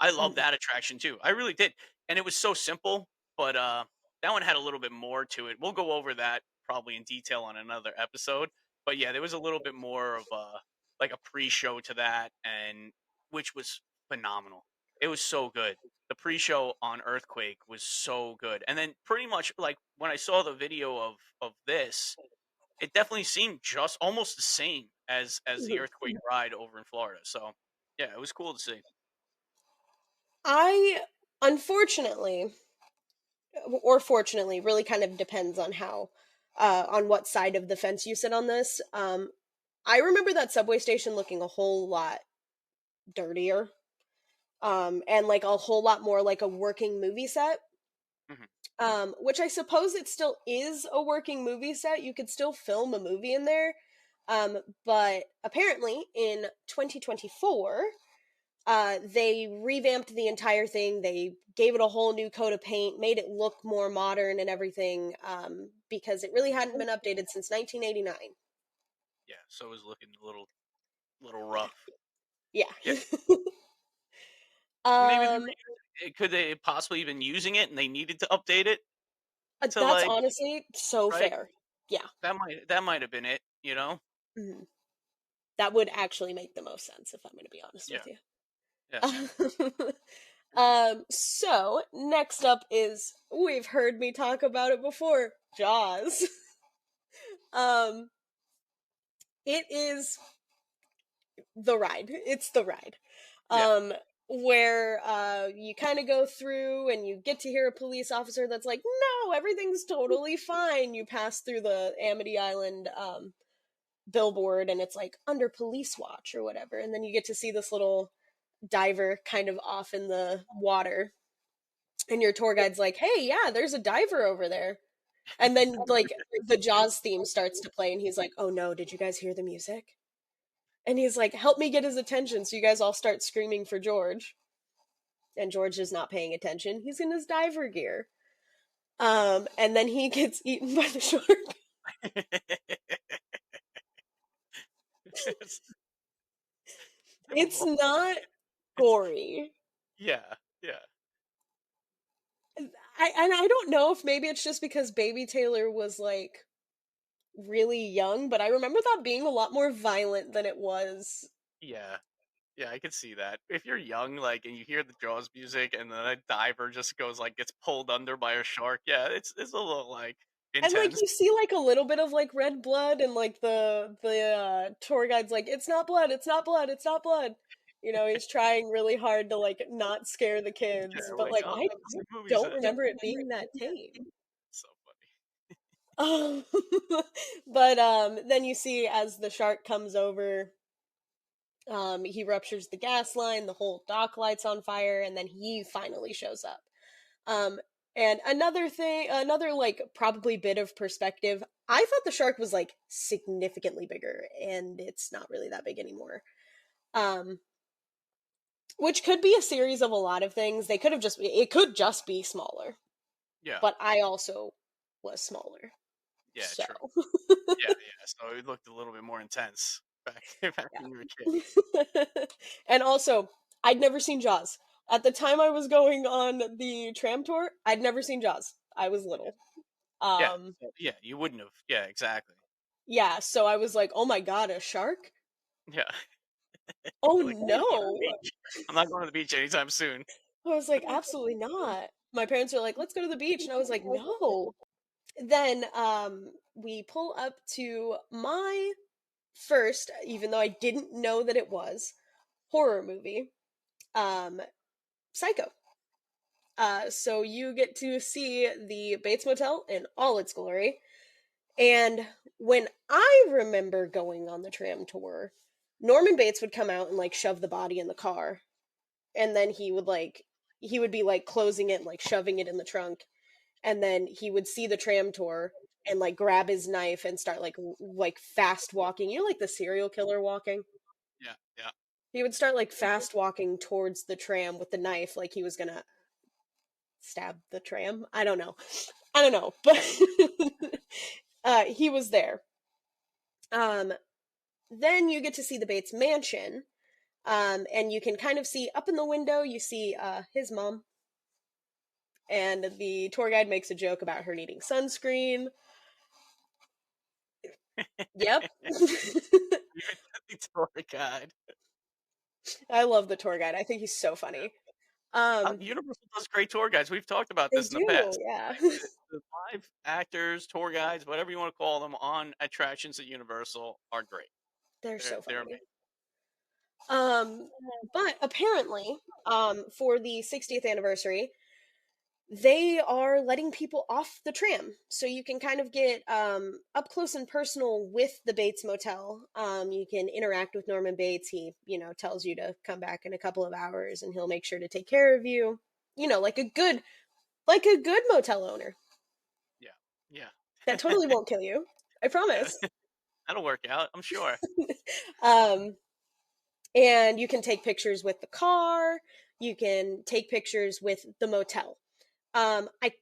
[SPEAKER 1] I love
[SPEAKER 2] Mhm.
[SPEAKER 1] that attraction too. I really did. And it was so simple, but that one had a little bit more to it. We'll go over that probably in detail on another episode. But yeah, there was a little bit more of a like a pre-show to that and which was phenomenal. It was so good. The pre-show on Earthquake was so good. And then pretty much like when I saw the video of this, it definitely seemed just almost the same as the
[SPEAKER 2] Mhm.
[SPEAKER 1] Earthquake ride over in Florida. So, yeah, it was cool to see.
[SPEAKER 2] I unfortunately, or fortunately, really kind of depends on how, on what side of the fence you sit on this. I remember that subway station looking a whole lot dirtier, and like a whole lot more like a working movie set.
[SPEAKER 1] Mhm.
[SPEAKER 2] Which I suppose it still is a working movie set. You could still film a movie in there. But apparently in 2024, they revamped the entire thing. They gave it a whole new coat of paint, made it look more modern and everything, because it really hadn't been updated since 1989.
[SPEAKER 1] Yeah, so it was looking a little
[SPEAKER 2] Yeah.
[SPEAKER 1] rough. Yeah,
[SPEAKER 2] Yeah.
[SPEAKER 1] maybe they
[SPEAKER 2] um,
[SPEAKER 1] were using it could they possibly even using it and they needed to update it to,
[SPEAKER 2] that's
[SPEAKER 1] like
[SPEAKER 2] honestly so
[SPEAKER 1] right?
[SPEAKER 2] fair. Yeah.
[SPEAKER 1] That might have been it, you know?
[SPEAKER 2] Mhm. That would actually make the most sense if I'm going to be honest
[SPEAKER 1] Yeah,
[SPEAKER 2] with you.
[SPEAKER 1] yeah.
[SPEAKER 2] So next up is, we've heard me talk about it before, Jaws. um, it is the ride. It's the ride.
[SPEAKER 1] Yeah.
[SPEAKER 2] Um, where you kind of go through and you get to hear a police officer that's like, "No, everything's totally fine." You pass through the Amity Island billboard, and it's like under police watch or whatever, and then you get to see this little diver kind of off in the water, and your tour guide's like, "Hey, yeah, there's a diver over there." And then like the Jaws theme starts to play, and he's like, "Oh no, did you guys hear the music?" And he's like, "Help me get his attention." So you guys all start screaming for George, and George is not paying attention. He's in his diver gear. And then he gets eaten by the shark.
[SPEAKER 1] It's
[SPEAKER 2] It's
[SPEAKER 1] terrible.
[SPEAKER 2] not
[SPEAKER 1] It's
[SPEAKER 2] gory.
[SPEAKER 1] yeah, yeah,
[SPEAKER 2] I don't know if maybe it's just because Baby Taylor was like really young, but I remember that being a lot more violent than it was.
[SPEAKER 1] yeah. Yeah, I could see that. If you're young, like, and you hear the Jaws music, and then a diver just goes like gets pulled under by a shark, yeah, it's a little like
[SPEAKER 2] And like
[SPEAKER 1] intense.
[SPEAKER 2] you see like a little bit of like red blood, and like the tour guide's like, "It's not blood, it's not blood, it's not blood." You know, he's trying really hard to like not scare the
[SPEAKER 1] Yeah,
[SPEAKER 2] kids, but
[SPEAKER 1] like
[SPEAKER 2] like
[SPEAKER 1] oh,
[SPEAKER 2] I
[SPEAKER 1] this movie's
[SPEAKER 2] don't remember it being that tame.
[SPEAKER 1] so funny.
[SPEAKER 2] Um, but then you see as the shark comes over, he ruptures the gas line, the whole dock lights on fire, and then he finally shows up. Um, and another thing, another like probably bit of perspective, I thought the shark was like significantly bigger, and it's not really that big anymore. Um, which could be a series of a lot of things. They could have just, it could just be smaller,
[SPEAKER 1] Yeah,
[SPEAKER 2] but I also was smaller.
[SPEAKER 1] yeah,
[SPEAKER 2] So,
[SPEAKER 1] true. Yeah, yeah. So it looked a little bit more intense back back when you were a kid.
[SPEAKER 2] and also, I'd never seen Jaws. At the time I was going on the tram tour, I'd never seen Jaws. I was
[SPEAKER 1] Yeah,
[SPEAKER 2] little.
[SPEAKER 1] yeah,
[SPEAKER 2] Um,
[SPEAKER 1] so, yeah. You wouldn't have. Yeah, exactly.
[SPEAKER 2] yeah, so I was like, "Oh my god, a shark?
[SPEAKER 1] Yeah,
[SPEAKER 2] Oh
[SPEAKER 1] you're like, oh, let's go to the
[SPEAKER 2] no."
[SPEAKER 1] beach. I'm not going to the beach anytime soon.
[SPEAKER 2] I was like, "Absolutely not." My parents were like, "Let's go to the beach." And I was like, "No." Then we pull up to my first, even though I didn't know that it was, horror movie, um Psycho. So you get to see the Bates Motel in all its glory. And when I remember going on the tram tour, Norman Bates would come out and like shove the body in the car, and then he would be like closing it and like shoving it in the trunk, and then he would see the tram tour and like grab his knife and start like fast walking. You know, like the serial killer walking.
[SPEAKER 1] Yeah, yeah.
[SPEAKER 2] He would start like fast walking towards the tram with the knife, like he was gonna stab the tram. I don't know, but he was there. Um, then you get to see the Bates mansion, and you can kind of see up in the window. You see his mom, and the tour guide makes a joke about her needing sunscreen. Yep.
[SPEAKER 1] Even the tour guide.
[SPEAKER 2] I love the tour guide. I think he's so funny. Um,
[SPEAKER 1] Universal does great tour guides. We've talked about
[SPEAKER 2] they
[SPEAKER 1] this in the
[SPEAKER 2] do,
[SPEAKER 1] past.
[SPEAKER 2] yeah.
[SPEAKER 1] Like the live actors, tour guides, whatever you want to call them, on attractions at Universal are great.
[SPEAKER 2] They're
[SPEAKER 1] They're
[SPEAKER 2] so
[SPEAKER 1] they're
[SPEAKER 2] funny.
[SPEAKER 1] amazing.
[SPEAKER 2] Um, but apparently, for the 60th anniversary, they are letting people off the tram, so you can kind of get up close and personal with the Bates Motel. You can interact with Norman Bates. He, tells you to come back in a couple of hours, and he'll make sure to take care of you. Like a good motel owner
[SPEAKER 1] Yeah, yeah,
[SPEAKER 2] that totally won't kill you. I
[SPEAKER 1] yeah.
[SPEAKER 2] promise.
[SPEAKER 1] That'll work out. I'm sure.
[SPEAKER 2] um, and you can take pictures with the car. You can take pictures with the motel. I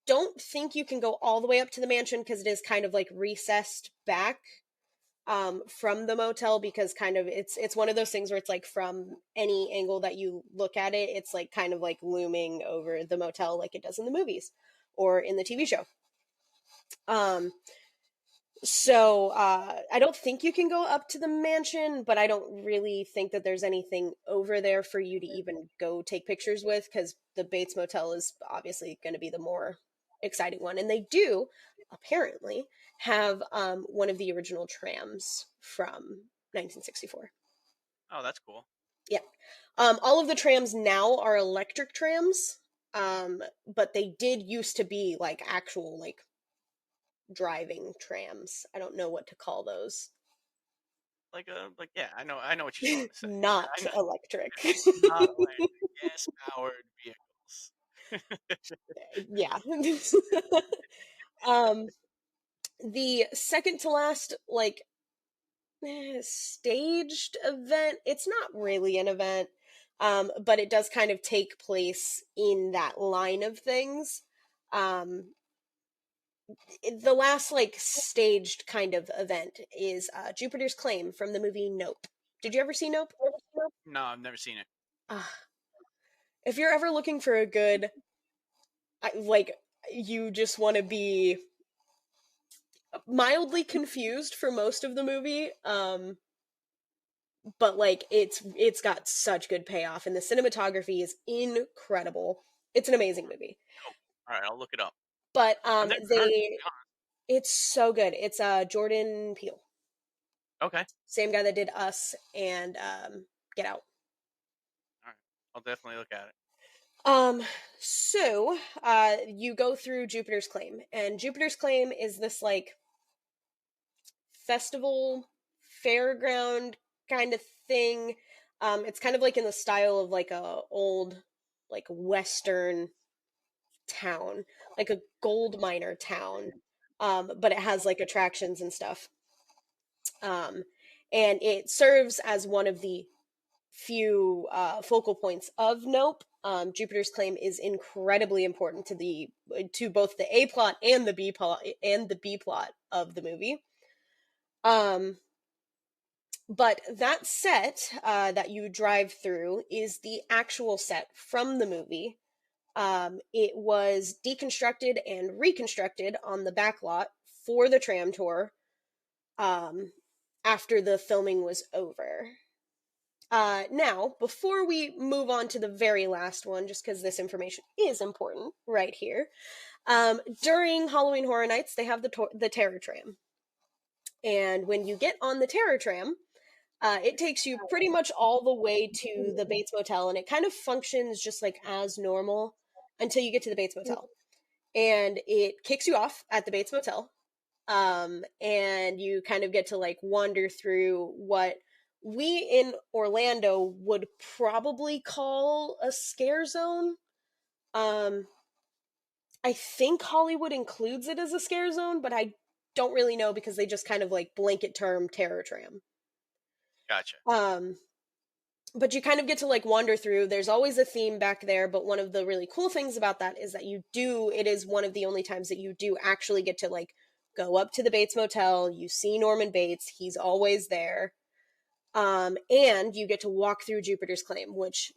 [SPEAKER 2] don't think you can go all the way up to the mansion because it is kind of like recessed back from the motel, because kind of it's one of those things where it's like from any angle that you look at it, it's like kind of like looming over the motel like it does in the movies or in the TV show. Um, So I don't think you can go up to the mansion, but I don't really think that there's anything over there for you to even go take pictures with, because the Bates Motel is obviously going to be the more exciting one. And they do apparently have one of the original trams from 1964.
[SPEAKER 1] Oh, that's cool.
[SPEAKER 2] Yeah. All of the trams now are electric trams, but they did used to be like actual like driving trams. I don't know what to call those.
[SPEAKER 1] Like yeah, I know what you're going to say.
[SPEAKER 2] Not
[SPEAKER 1] I know
[SPEAKER 2] electric.
[SPEAKER 1] not electric, gas powered vehicles.
[SPEAKER 2] Yeah. um the second to last like staged event, it's not really an event. But it does kind of take place in that line of things. Um the last like staged kind of event is Jupiter's Claim from the movie Nope. Did you ever see Nope?
[SPEAKER 1] No, I've never seen it.
[SPEAKER 2] Uh, if you're ever looking for a good like you just want to be mildly confused for most of the movie, but like it's got such good payoff and the cinematography is incredible. It's an amazing movie.
[SPEAKER 1] Oh, all right, I'll look it up.
[SPEAKER 2] But
[SPEAKER 1] I've never heard of it, to
[SPEAKER 2] they
[SPEAKER 1] be honest.
[SPEAKER 2] it's so good. It's Jordan Peele,
[SPEAKER 1] Okay,
[SPEAKER 2] same guy that did Us and Get Out.
[SPEAKER 1] all right, I'll definitely look at it.
[SPEAKER 2] Um, so you go through Jupiter's Claim, and Jupiter's Claim is this like festival fairground kind of thing. It's kind of like in the style of like a old like western town, like a gold miner town. But it has like attractions and stuff. Um, and it serves as one of the few focal points of Nope. Jupiter's Claim is incredibly important to both the A plot and the B plot of the movie. Um, but that set that you drive through is the actual set from the movie. It was deconstructed and reconstructed on the back lot for the tram tour um, after the filming was over. Now, before we move on to the very last one, just because this information is important right here, during Halloween Horror Nights, they have the Terror Tram. And when you get on the Terror Tram, it takes you pretty much all the way to the Bates Motel, and it kind of functions just like as normal until you get to the Bates Motel. And it kicks you off at the Bates Motel, and you kind of get to like wander through what we in Orlando would probably call a scare zone. Um, I think Hollywood includes it as a scare zone, but I don't really know because they just kind of like blanket term terror tram.
[SPEAKER 1] Gotcha.
[SPEAKER 2] Um, but you kind of get to like wander through. There's always a theme back there, but one of the really cool things about that is that it is one of the only times that you do actually get to like go up to the Bates Motel. You see Norman Bates, he's always there. And you get to walk through Jupiter's Claim, which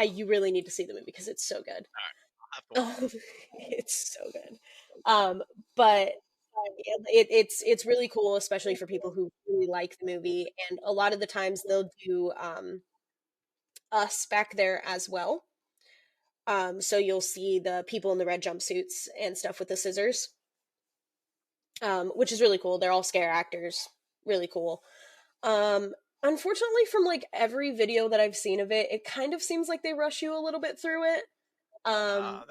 [SPEAKER 2] you really need to see the movie because it's so good.
[SPEAKER 1] All right, I'll have to watch it.
[SPEAKER 2] It's so good. But it's really cool, especially for people who really like the movie. And a lot of the times they'll do us back there as well. So you'll see the people in the red jumpsuits and stuff with the scissors, which is really cool. They're all scare actors, really cool. Um, Unfortunately, from like every video that I've seen of it, it kind of seems like they rush you a little bit through it, um,
[SPEAKER 1] That's okay.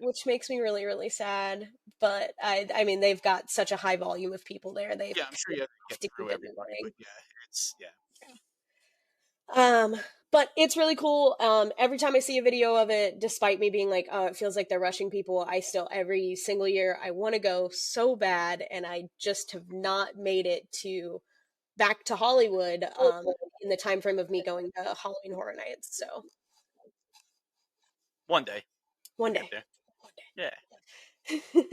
[SPEAKER 2] which makes me really, really sad. But I mean, they've got such a high volume of people there; they
[SPEAKER 1] Yeah, I'm sure you have to
[SPEAKER 2] have
[SPEAKER 1] get
[SPEAKER 2] to keep
[SPEAKER 1] through
[SPEAKER 2] it
[SPEAKER 1] everybody, but
[SPEAKER 2] going.
[SPEAKER 1] yeah, it's yeah.
[SPEAKER 2] Um, but it's really cool. Every time I see a video of it, despite me being like, oh, it feels like they're rushing people, I still, every single year, I want to go so bad, and I just have not made it to back to Hollywood in the time frame of me going to Halloween Horror Nights. So
[SPEAKER 1] One day
[SPEAKER 2] one
[SPEAKER 1] you'll get
[SPEAKER 2] day.
[SPEAKER 1] there. Yeah.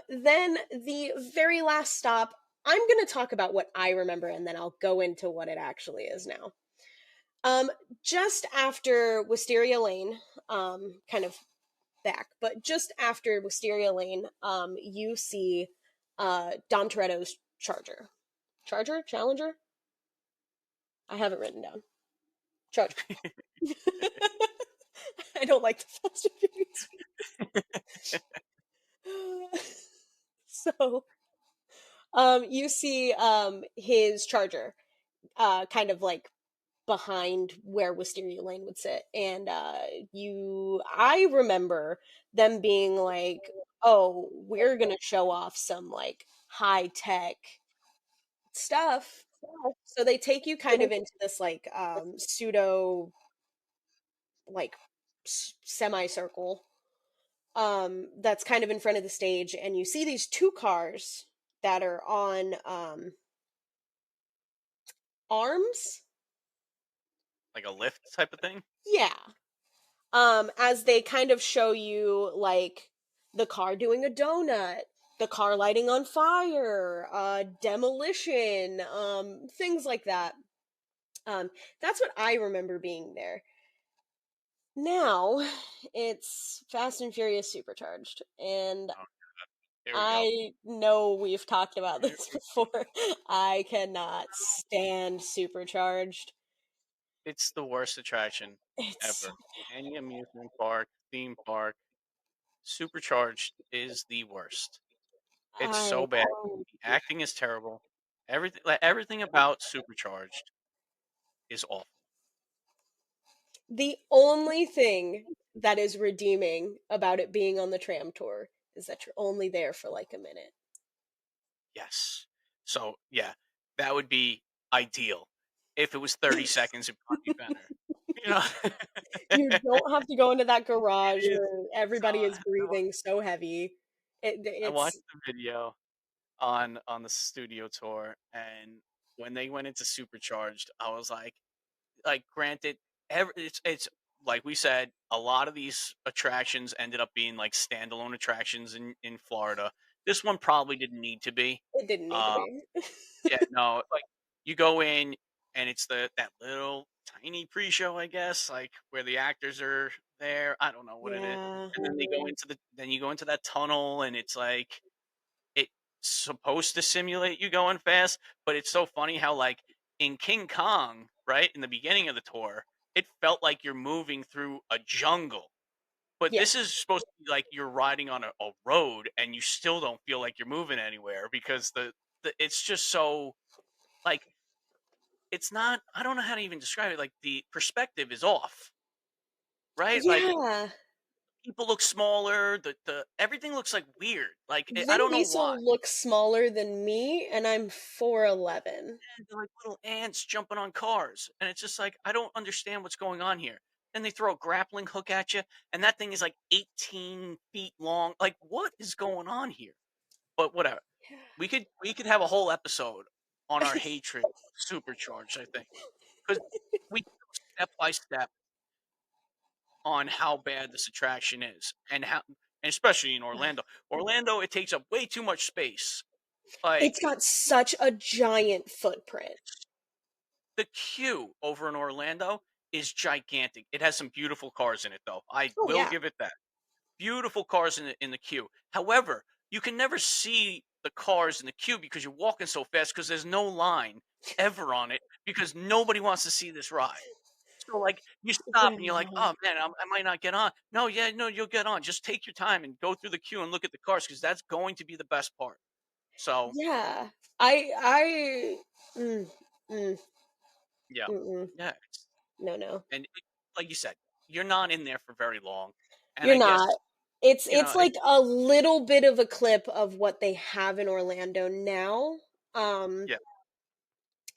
[SPEAKER 2] Then the very last stop, I'm going to talk about what I remember, and then I'll go into what it actually is now. Um, just after Wisteria Lane, kind of back, but just after Wisteria Lane, you see Dom Toretto's Charger. Charger? Challenger? I have it written down. Charger. I don't like the Fast and Furious movies. So, you see his Charger kind of like behind where Wisteria Lane would sit. And I remember them being like, oh, we're going to show off some like high tech stuff. So they take you kind of into this like pseudo like semicircle that's kind of in front of the stage, and you see these two cars that are on arms.
[SPEAKER 1] Like a lift type of thing?
[SPEAKER 2] Yeah. As they kind of show you like the car doing a donut, the car lighting on fire, demolition, things like that. Um, that's what I remember being there. Now it's Fast and Furious Supercharged, and
[SPEAKER 1] Oh, here we go.
[SPEAKER 2] I know we've talked about
[SPEAKER 1] Here
[SPEAKER 2] this
[SPEAKER 1] we
[SPEAKER 2] before. I cannot stand Supercharged.
[SPEAKER 1] It's the worst attraction
[SPEAKER 2] It's
[SPEAKER 1] ever. Any amusement park, theme park, Supercharged is the worst. It's
[SPEAKER 2] I
[SPEAKER 1] so bad. The acting is terrible. Everything about Supercharged is awful.
[SPEAKER 2] The only thing that is redeeming about it being on the tram tour is that you're only there for like a minute.
[SPEAKER 1] Yes. So yeah, that would be ideal. If it was 30 seconds, it'd probably be better. You know?
[SPEAKER 2] You don't have to go into that garage
[SPEAKER 1] It's
[SPEAKER 2] where everybody is breathing so heavy.
[SPEAKER 1] I watched
[SPEAKER 2] It's
[SPEAKER 1] the video on the studio tour, and when they went into Supercharged, I was like granted, it's like we said, a lot of these attractions ended up being like standalone attractions in Florida. This one probably didn't need to be.
[SPEAKER 2] it didn't need to
[SPEAKER 1] Uh,
[SPEAKER 2] be.
[SPEAKER 1] yeah, no, like you go in and it's that little tiny pre-show, I guess, like where the actors are there. I don't know what it is,
[SPEAKER 2] Yeah.
[SPEAKER 1] and then then you go into that tunnel, and it's like it's supposed to simulate you going fast, but it's so funny how like in King Kong, right, in the beginning of the tour, it felt like you're moving through a jungle. But
[SPEAKER 2] Yeah.
[SPEAKER 1] this is supposed to be like you're riding on a road and you still don't feel like you're moving anywhere because the it's just so like it's not I don't know how to even describe it. Like the perspective is off, right? Like
[SPEAKER 2] Yeah.
[SPEAKER 1] people look smaller, the everything looks like weird. I
[SPEAKER 2] Vin
[SPEAKER 1] don't know why.
[SPEAKER 2] Diesel looks smaller than me, and I'm 4'11".
[SPEAKER 1] And they're like little ants jumping on cars. And it's just like, I don't understand what's going on here. Then they throw a grappling hook at you, and that thing is like 18 feet long. Like, what is going on here? But whatever. We could have a whole episode on our hatred of Supercharged, I think. Because we go step by step on how bad this attraction is and especially in Orlando. Orlando, it takes up way too much space.
[SPEAKER 2] It's
[SPEAKER 1] Like
[SPEAKER 2] got such a giant footprint.
[SPEAKER 1] the queue over in Orlando is gigantic. It has some beautiful cars in it, though. I
[SPEAKER 2] Oh
[SPEAKER 1] will
[SPEAKER 2] yeah.
[SPEAKER 1] give it that. Beautiful cars in the queue. However, you can never see the cars in the queue because you're walking so fast because there's no line ever on it because nobody wants to see this ride. So like you stop and you're like,
[SPEAKER 2] Yeah.
[SPEAKER 1] oh man, I might not get on. No, yeah, no, you'll get on. Just take your time and go through the queue and look at the cars because that's going to be the best part. So
[SPEAKER 2] Yeah. I mm, mm,
[SPEAKER 1] yeah,
[SPEAKER 2] mm-mm.
[SPEAKER 1] yeah.
[SPEAKER 2] No, no.
[SPEAKER 1] And like you said, you're not in there for very long. And
[SPEAKER 2] You're
[SPEAKER 1] I guess,
[SPEAKER 2] not. It's
[SPEAKER 1] you know,
[SPEAKER 2] it's like a little bit of a clip of what they have in Orlando now. Um
[SPEAKER 1] yeah,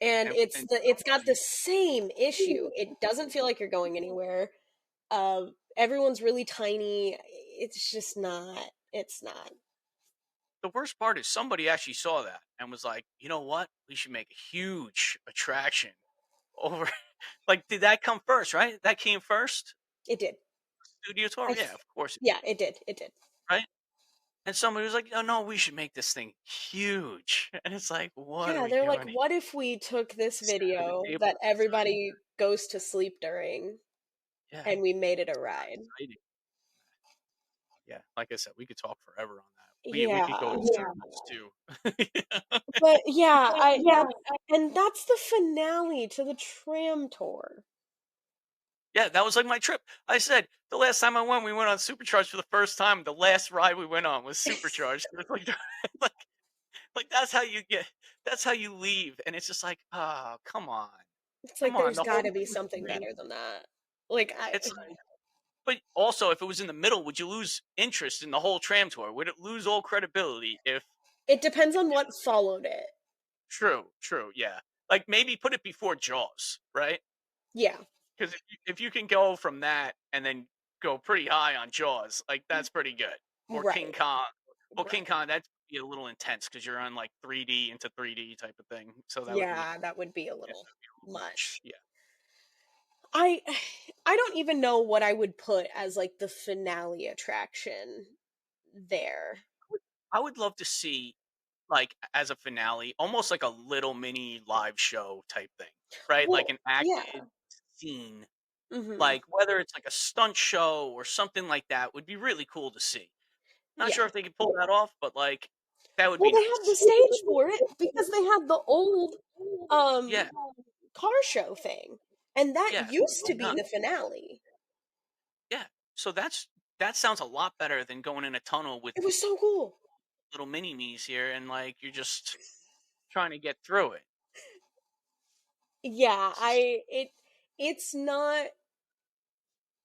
[SPEAKER 2] and
[SPEAKER 1] and
[SPEAKER 2] it's got the same issue. It doesn't feel like you're going anywhere. Everyone's really tiny. It's just not. It's not.
[SPEAKER 1] the worst part is somebody actually saw that and was like, you know what? We should make a huge attraction over. Like, did that come first? Right? That came first.
[SPEAKER 2] It did.
[SPEAKER 1] Studio tour. Yeah, of course.
[SPEAKER 2] Yeah, it did. It did.
[SPEAKER 1] Right. And somebody was like, oh no, we should make this thing huge. And it's like, what are
[SPEAKER 2] Yeah,
[SPEAKER 1] we
[SPEAKER 2] they're like,
[SPEAKER 1] doing?
[SPEAKER 2] what if we took this
[SPEAKER 1] Sat at a
[SPEAKER 2] video
[SPEAKER 1] table
[SPEAKER 2] that
[SPEAKER 1] outside.
[SPEAKER 2] everybody goes to sleep during
[SPEAKER 1] Yeah,
[SPEAKER 2] and we made it a
[SPEAKER 1] it's not
[SPEAKER 2] ride?
[SPEAKER 1] exciting. Yeah, like I said, we could talk forever on that. We could go
[SPEAKER 2] Yeah.
[SPEAKER 1] in circles too.
[SPEAKER 2] But yeah, I that's and that's the finale to the tram tour.
[SPEAKER 1] Yeah, that was like my trip. I said the last time I went, we went on Supercharged for the first time. The last ride we went on was Supercharged. It was like, like, like that's how you get. That's how you leave, and it's just like, oh, come on,
[SPEAKER 2] It's
[SPEAKER 1] come
[SPEAKER 2] like
[SPEAKER 1] on.
[SPEAKER 2] there's
[SPEAKER 1] The whole
[SPEAKER 2] gotta be something
[SPEAKER 1] experience.
[SPEAKER 2] better than that. Like
[SPEAKER 1] It's but also if it was in the middle, would you lose interest in the whole tram tour? Would it lose all credibility if?
[SPEAKER 2] it depends on what followed it.
[SPEAKER 1] True, true, yeah. Like maybe put it before Jaws, right?
[SPEAKER 2] Yeah.
[SPEAKER 1] Because if you can go from that and then go pretty high on Jaws, like that's pretty good. Or King
[SPEAKER 2] Right.
[SPEAKER 1] Kong. Well, King
[SPEAKER 2] Right.
[SPEAKER 1] Kong that's be a little intense because you're on like 3D into 3D type of thing. So that would be
[SPEAKER 2] Yeah, that would be a
[SPEAKER 1] yeah,
[SPEAKER 2] little
[SPEAKER 1] that'd be a little much.
[SPEAKER 2] much.
[SPEAKER 1] Yeah,
[SPEAKER 2] I I don't even know what I would put as like the finale attraction there.
[SPEAKER 1] I would love to see like as a finale, almost like a little mini live show type thing, right? Like
[SPEAKER 2] Well,
[SPEAKER 1] an
[SPEAKER 2] yeah.
[SPEAKER 1] acted scene,
[SPEAKER 2] Mhm.
[SPEAKER 1] like whether it's like a stunt show or something like that would be really cool to see. Not
[SPEAKER 2] Yeah.
[SPEAKER 1] sure if they could pull that off, but like that would
[SPEAKER 2] Well,
[SPEAKER 1] be
[SPEAKER 2] they have the
[SPEAKER 1] nice.
[SPEAKER 2] stage for it because they had the old
[SPEAKER 1] Yeah,
[SPEAKER 2] um car show thing. And that
[SPEAKER 1] yeah. So
[SPEAKER 2] used
[SPEAKER 1] why
[SPEAKER 2] to be
[SPEAKER 1] not?
[SPEAKER 2] the finale.
[SPEAKER 1] Yeah. So that sounds a lot better than going in a tunnel with
[SPEAKER 2] It was so cool.
[SPEAKER 1] little mini me's here and like you're just trying to get through it.
[SPEAKER 2] Yeah,
[SPEAKER 1] It's
[SPEAKER 2] it's not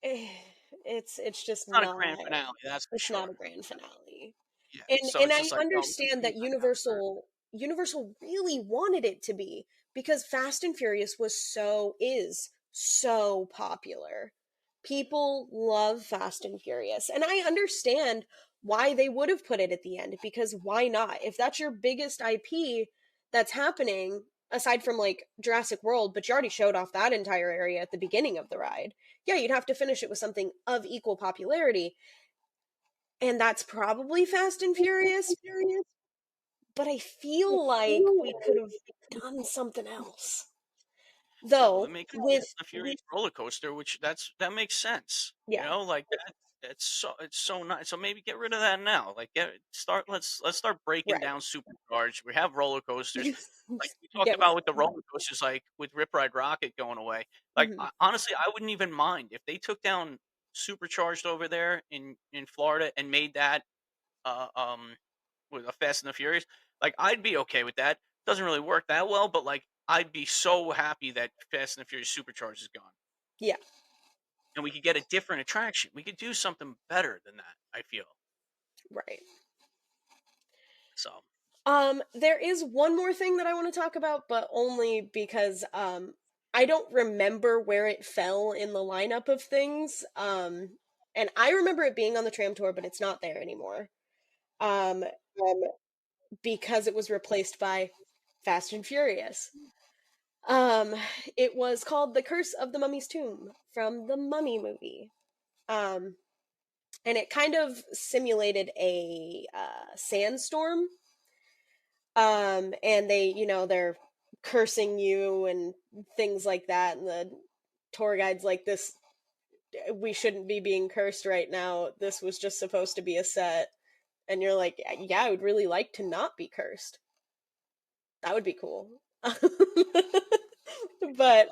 [SPEAKER 2] it's just
[SPEAKER 1] not a
[SPEAKER 2] not
[SPEAKER 1] grand finale, that's for
[SPEAKER 2] it's not
[SPEAKER 1] sure.
[SPEAKER 2] a grand finale.
[SPEAKER 1] Yeah.
[SPEAKER 2] And
[SPEAKER 1] So
[SPEAKER 2] and
[SPEAKER 1] it's
[SPEAKER 2] I
[SPEAKER 1] just like, oh, let's
[SPEAKER 2] understand
[SPEAKER 1] see
[SPEAKER 2] that
[SPEAKER 1] what I got for
[SPEAKER 2] Universal really wanted it to be because Fast and Furious is so popular. People love Fast and Furious. And I understand why they would have put it at the end because why not? If that's your biggest IP that's happening aside from like Jurassic World, but you already showed off that entire area at the beginning of the ride. Yeah, you'd have to finish it with something of equal popularity, and that's probably Fast and Furious, but I feel like we could have done something else.
[SPEAKER 1] yeah, well, then
[SPEAKER 2] Though,
[SPEAKER 1] make it
[SPEAKER 2] with,
[SPEAKER 1] Fast and the Furious roller coaster, which that makes sense. You
[SPEAKER 2] yeah,
[SPEAKER 1] know, like that. It's so nice. So maybe get rid of that now. Like get start. Let's start breaking
[SPEAKER 2] right.
[SPEAKER 1] down supercharged. We have roller coasters. Like we talked
[SPEAKER 2] Get rid
[SPEAKER 1] about
[SPEAKER 2] of
[SPEAKER 1] with the roller coasters, like with Rip Ride Rocket going away.
[SPEAKER 2] it.
[SPEAKER 1] Like honestly, I wouldn't even mind if they took down supercharged over there in Florida and made that uh um with a Fast and the Furious. Like I'd be okay with that. Doesn't really work that well, but like I'd be so happy that Fast and the Furious Supercharged is gone,
[SPEAKER 2] Yeah,
[SPEAKER 1] and we could get a different attraction. We could do something better than that. I feel
[SPEAKER 2] right.
[SPEAKER 1] so.
[SPEAKER 2] There is one more thing that I want to talk about, but only because I don't remember where it fell in the lineup of things. And I remember it being on the tram tour, but it's not there anymore. Um, because it was replaced by Fast and Furious. Um, it was called The Curse of the Mummy's Tomb from the Mummy movie. Um, and it kind of simulated a sandstorm. And they're cursing you and things like that. And the tour guide's like, this, we shouldn't be being cursed right now. This was just supposed to be a set. And you're like, yeah, I would really like to not be cursed. That would be cool. But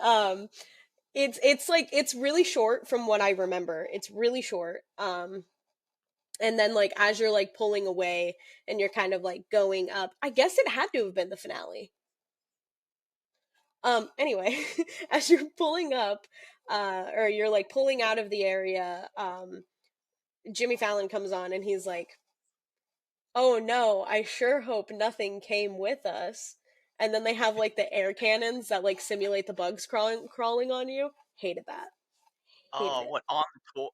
[SPEAKER 2] it's like it's really short from what I remember. It's really short. And then like as you're like pulling away and you're kind of like going up, I guess it had to have been the finale. Anyway, as you're pulling up, or you're like pulling out of the area, Jimmy Fallon comes on and he's like, "Oh no, I sure hope nothing came with us." And then they have like the air cannons that like simulate the bugs crawling on you. Hated that. Hated
[SPEAKER 1] Oh,
[SPEAKER 2] it.
[SPEAKER 1] what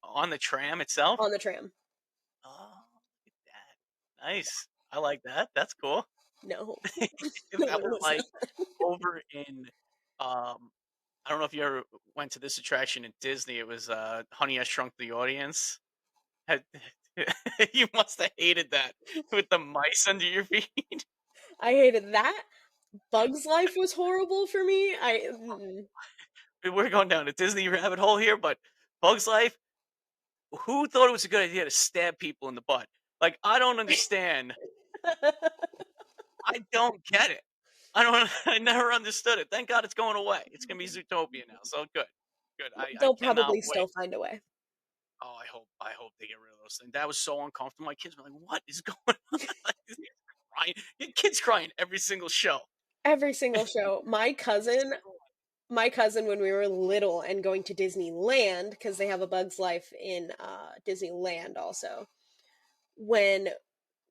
[SPEAKER 1] on the tram itself?
[SPEAKER 2] On the tram.
[SPEAKER 1] Oh, look at that. Nice. I like that. That's cool.
[SPEAKER 2] No.
[SPEAKER 1] If
[SPEAKER 2] No,
[SPEAKER 1] that
[SPEAKER 2] it
[SPEAKER 1] was
[SPEAKER 2] was
[SPEAKER 1] like
[SPEAKER 2] not.
[SPEAKER 1] over in, I don't know if you ever went to this attraction in Disney. It was Honey I Shrunk the Audience. Had- you must have hated that with the mice under your feet.
[SPEAKER 2] I hated that. Bugs Life was horrible for me.
[SPEAKER 1] We're going down a Disney rabbit hole here, but Bugs Life. who thought it was a good idea to stab people in the butt? Like, I don't understand. I don't get it. I don't I never understood it. Thank God it's going away. It's gonna be Zootopia now, so good. Good. I
[SPEAKER 2] They'll
[SPEAKER 1] cannot
[SPEAKER 2] probably
[SPEAKER 1] wait.
[SPEAKER 2] still find a way.
[SPEAKER 1] Oh, I hope they get rid of those things. That was so uncomfortable. My kids were like, "What is going on?" Like, these kids crying. Your kids crying every single show.
[SPEAKER 2] Every single show. My cousin, when we were little and going to Disneyland, because they have a Bug's Life in Disneyland also. When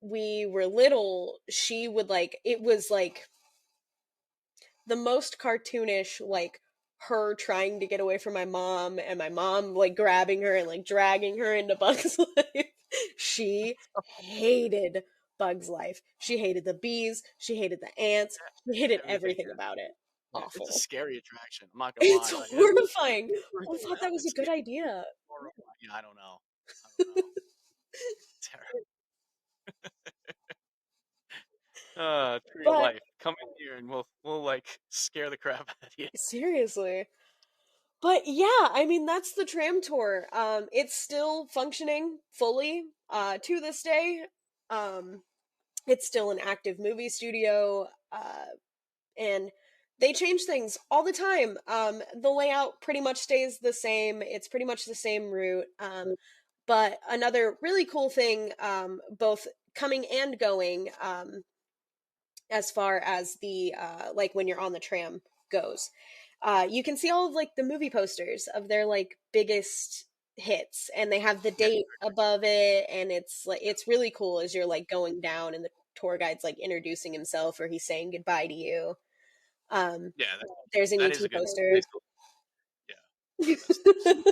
[SPEAKER 2] we were little, she would like it was like the most cartoonish, like her trying to get away from my mom and my mom like grabbing her and like dragging her into Bug's Life. She hated Bug's Life. She hated the bees, she hated the ants, she hated
[SPEAKER 1] Everything.
[SPEAKER 2] everything about it.
[SPEAKER 1] Yeah, it's a
[SPEAKER 2] Awful.
[SPEAKER 1] scary attraction. I'm not gonna
[SPEAKER 2] It's
[SPEAKER 1] lie. Like, it's
[SPEAKER 2] horrifying. I thought that
[SPEAKER 1] around
[SPEAKER 2] was
[SPEAKER 1] and
[SPEAKER 2] a good
[SPEAKER 1] scary.
[SPEAKER 2] idea.
[SPEAKER 1] Yeah, I don't know. I don't know. Terrible. Tree of
[SPEAKER 2] But
[SPEAKER 1] life. Come in here and we'll like scare the crap out of you.
[SPEAKER 2] seriously. But yeah, I mean that's the tram tour. It's still functioning fully to this day. Um it's still an active movie studio and they change things all the time. The layout pretty much stays the same. It's pretty much the same route. But another really cool thing, both coming and going, as far as the like when you're on the tram goes, you can see all of like the movie posters of their like biggest hits, and they have the
[SPEAKER 1] Yeah,
[SPEAKER 2] date above it, and it's like it's really cool as you're like going down and the tour guide's like introducing himself or he's saying goodbye to you. um
[SPEAKER 1] yeah,
[SPEAKER 2] there's an
[SPEAKER 1] that
[SPEAKER 2] ET
[SPEAKER 1] is a good.
[SPEAKER 2] poster.
[SPEAKER 1] Yeah, I miss those.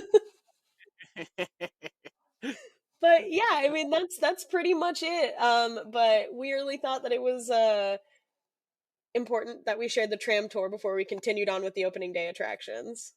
[SPEAKER 2] But yeah, I mean that's pretty much it. But we really thought that it was important that we shared the tram tour before we continued on with the opening day attractions.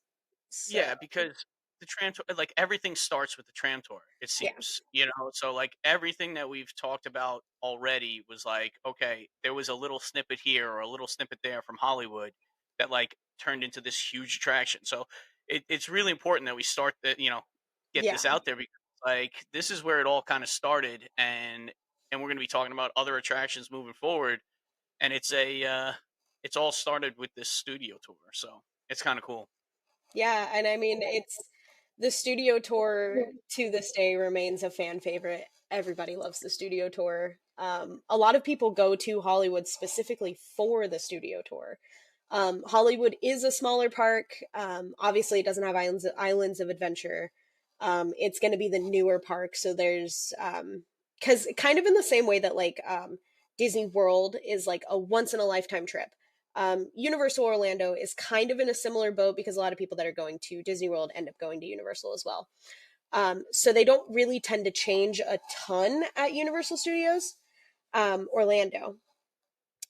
[SPEAKER 2] So,
[SPEAKER 1] Yeah, because the tram tour, like everything starts with the tram tour, it
[SPEAKER 2] yeah.
[SPEAKER 1] seems, you know. So like everything that we've talked about already was like, okay, there was a little snippet here or a little snippet there from Hollywood that like turned into this huge attraction. So it's really important that we start that, get
[SPEAKER 2] Yeah.
[SPEAKER 1] this out there because like this is where it all kind of started, and we're going to be talking about other attractions moving forward, and it's all started with this studio tour, so it's kind of cool.
[SPEAKER 2] Yeah, and I mean it's the studio tour to this day remains a fan favorite. Everybody loves the studio tour. A lot of people go to Hollywood specifically for the studio tour. Hollywood is a smaller park. Obviously, it doesn't have islands of adventure. It's going to be the newer park, so there's because kind of in the same way that like Disney World is like a once in a lifetime trip. Universal Orlando is kind of in a similar boat because a lot of people that are going to Disney World end up going to Universal as well. So they don't really tend to change a ton at Universal Studios Orlando.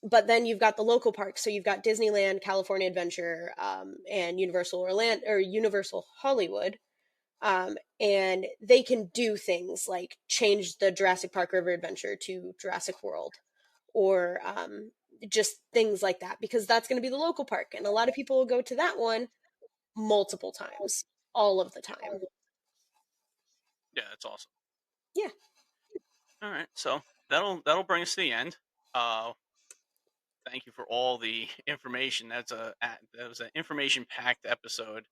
[SPEAKER 2] But then you've got the local parks, so you've got Disneyland, California Adventure, and Universal Orlando or Universal Hollywood, and they can do things like change the Jurassic Park River Adventure to Jurassic World, or just things like that, because that's going to be the local park, and a lot of people will go to that one multiple times, all of the time.
[SPEAKER 1] Yeah, that's awesome.
[SPEAKER 2] Yeah.
[SPEAKER 1] All right, so that'll bring us to the end. Uh, Thank you for all the information. That was an information packed episode.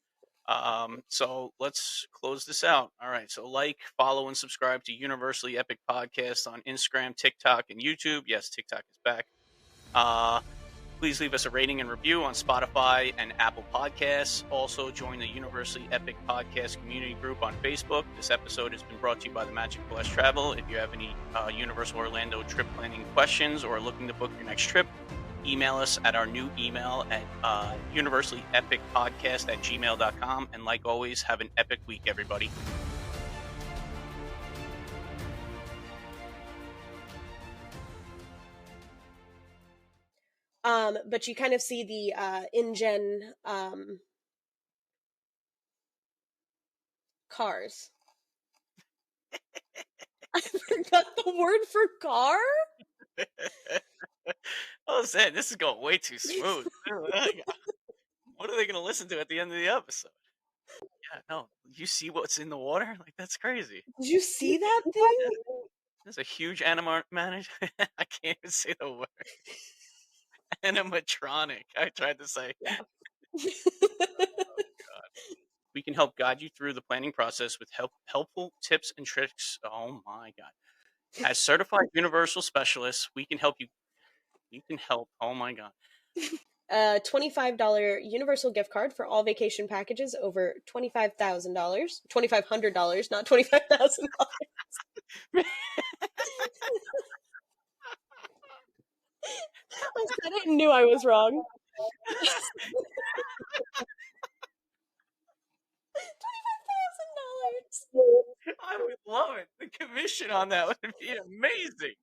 [SPEAKER 1] So let's close this out. All right, so like, follow, and subscribe to Universally Epic Podcast on Instagram, TikTok, and YouTube. Yes, TikTok is back. Uh, Please leave us a rating and review on Spotify and Apple Podcasts. Also, join the Universally Epic Podcast community group on Facebook. This episode has been brought to you by the Magic Plus Travel. If you have any Universal Orlando trip planning questions or looking to book your next trip, email us at our new email at universallyepicpodcast@gmail.com. And like always, have an epic week, everybody.
[SPEAKER 2] But you kind of see the InGen cars. I forgot the word for car.
[SPEAKER 1] Oh, Zed, this is going way too smooth. What are they going to listen to at the end of the episode? Yeah, no, you see what's in the water? Like, that's crazy.
[SPEAKER 2] Did you see that thing?
[SPEAKER 1] There's a huge animatronic. I can't even say the word. Animatronic. I tried to say.
[SPEAKER 2] Yeah.
[SPEAKER 1] We can help guide you through the planning process with helpful tips and tricks. Oh my god. As certified universal specialists, we can help you. You can help. Oh my god.
[SPEAKER 2] A $25 universal gift card for all vacation packages over $25,000. $2,500, not $25,000. I said it and knew I was wrong. $25,000.
[SPEAKER 1] I would love it. The commission on that would be amazing.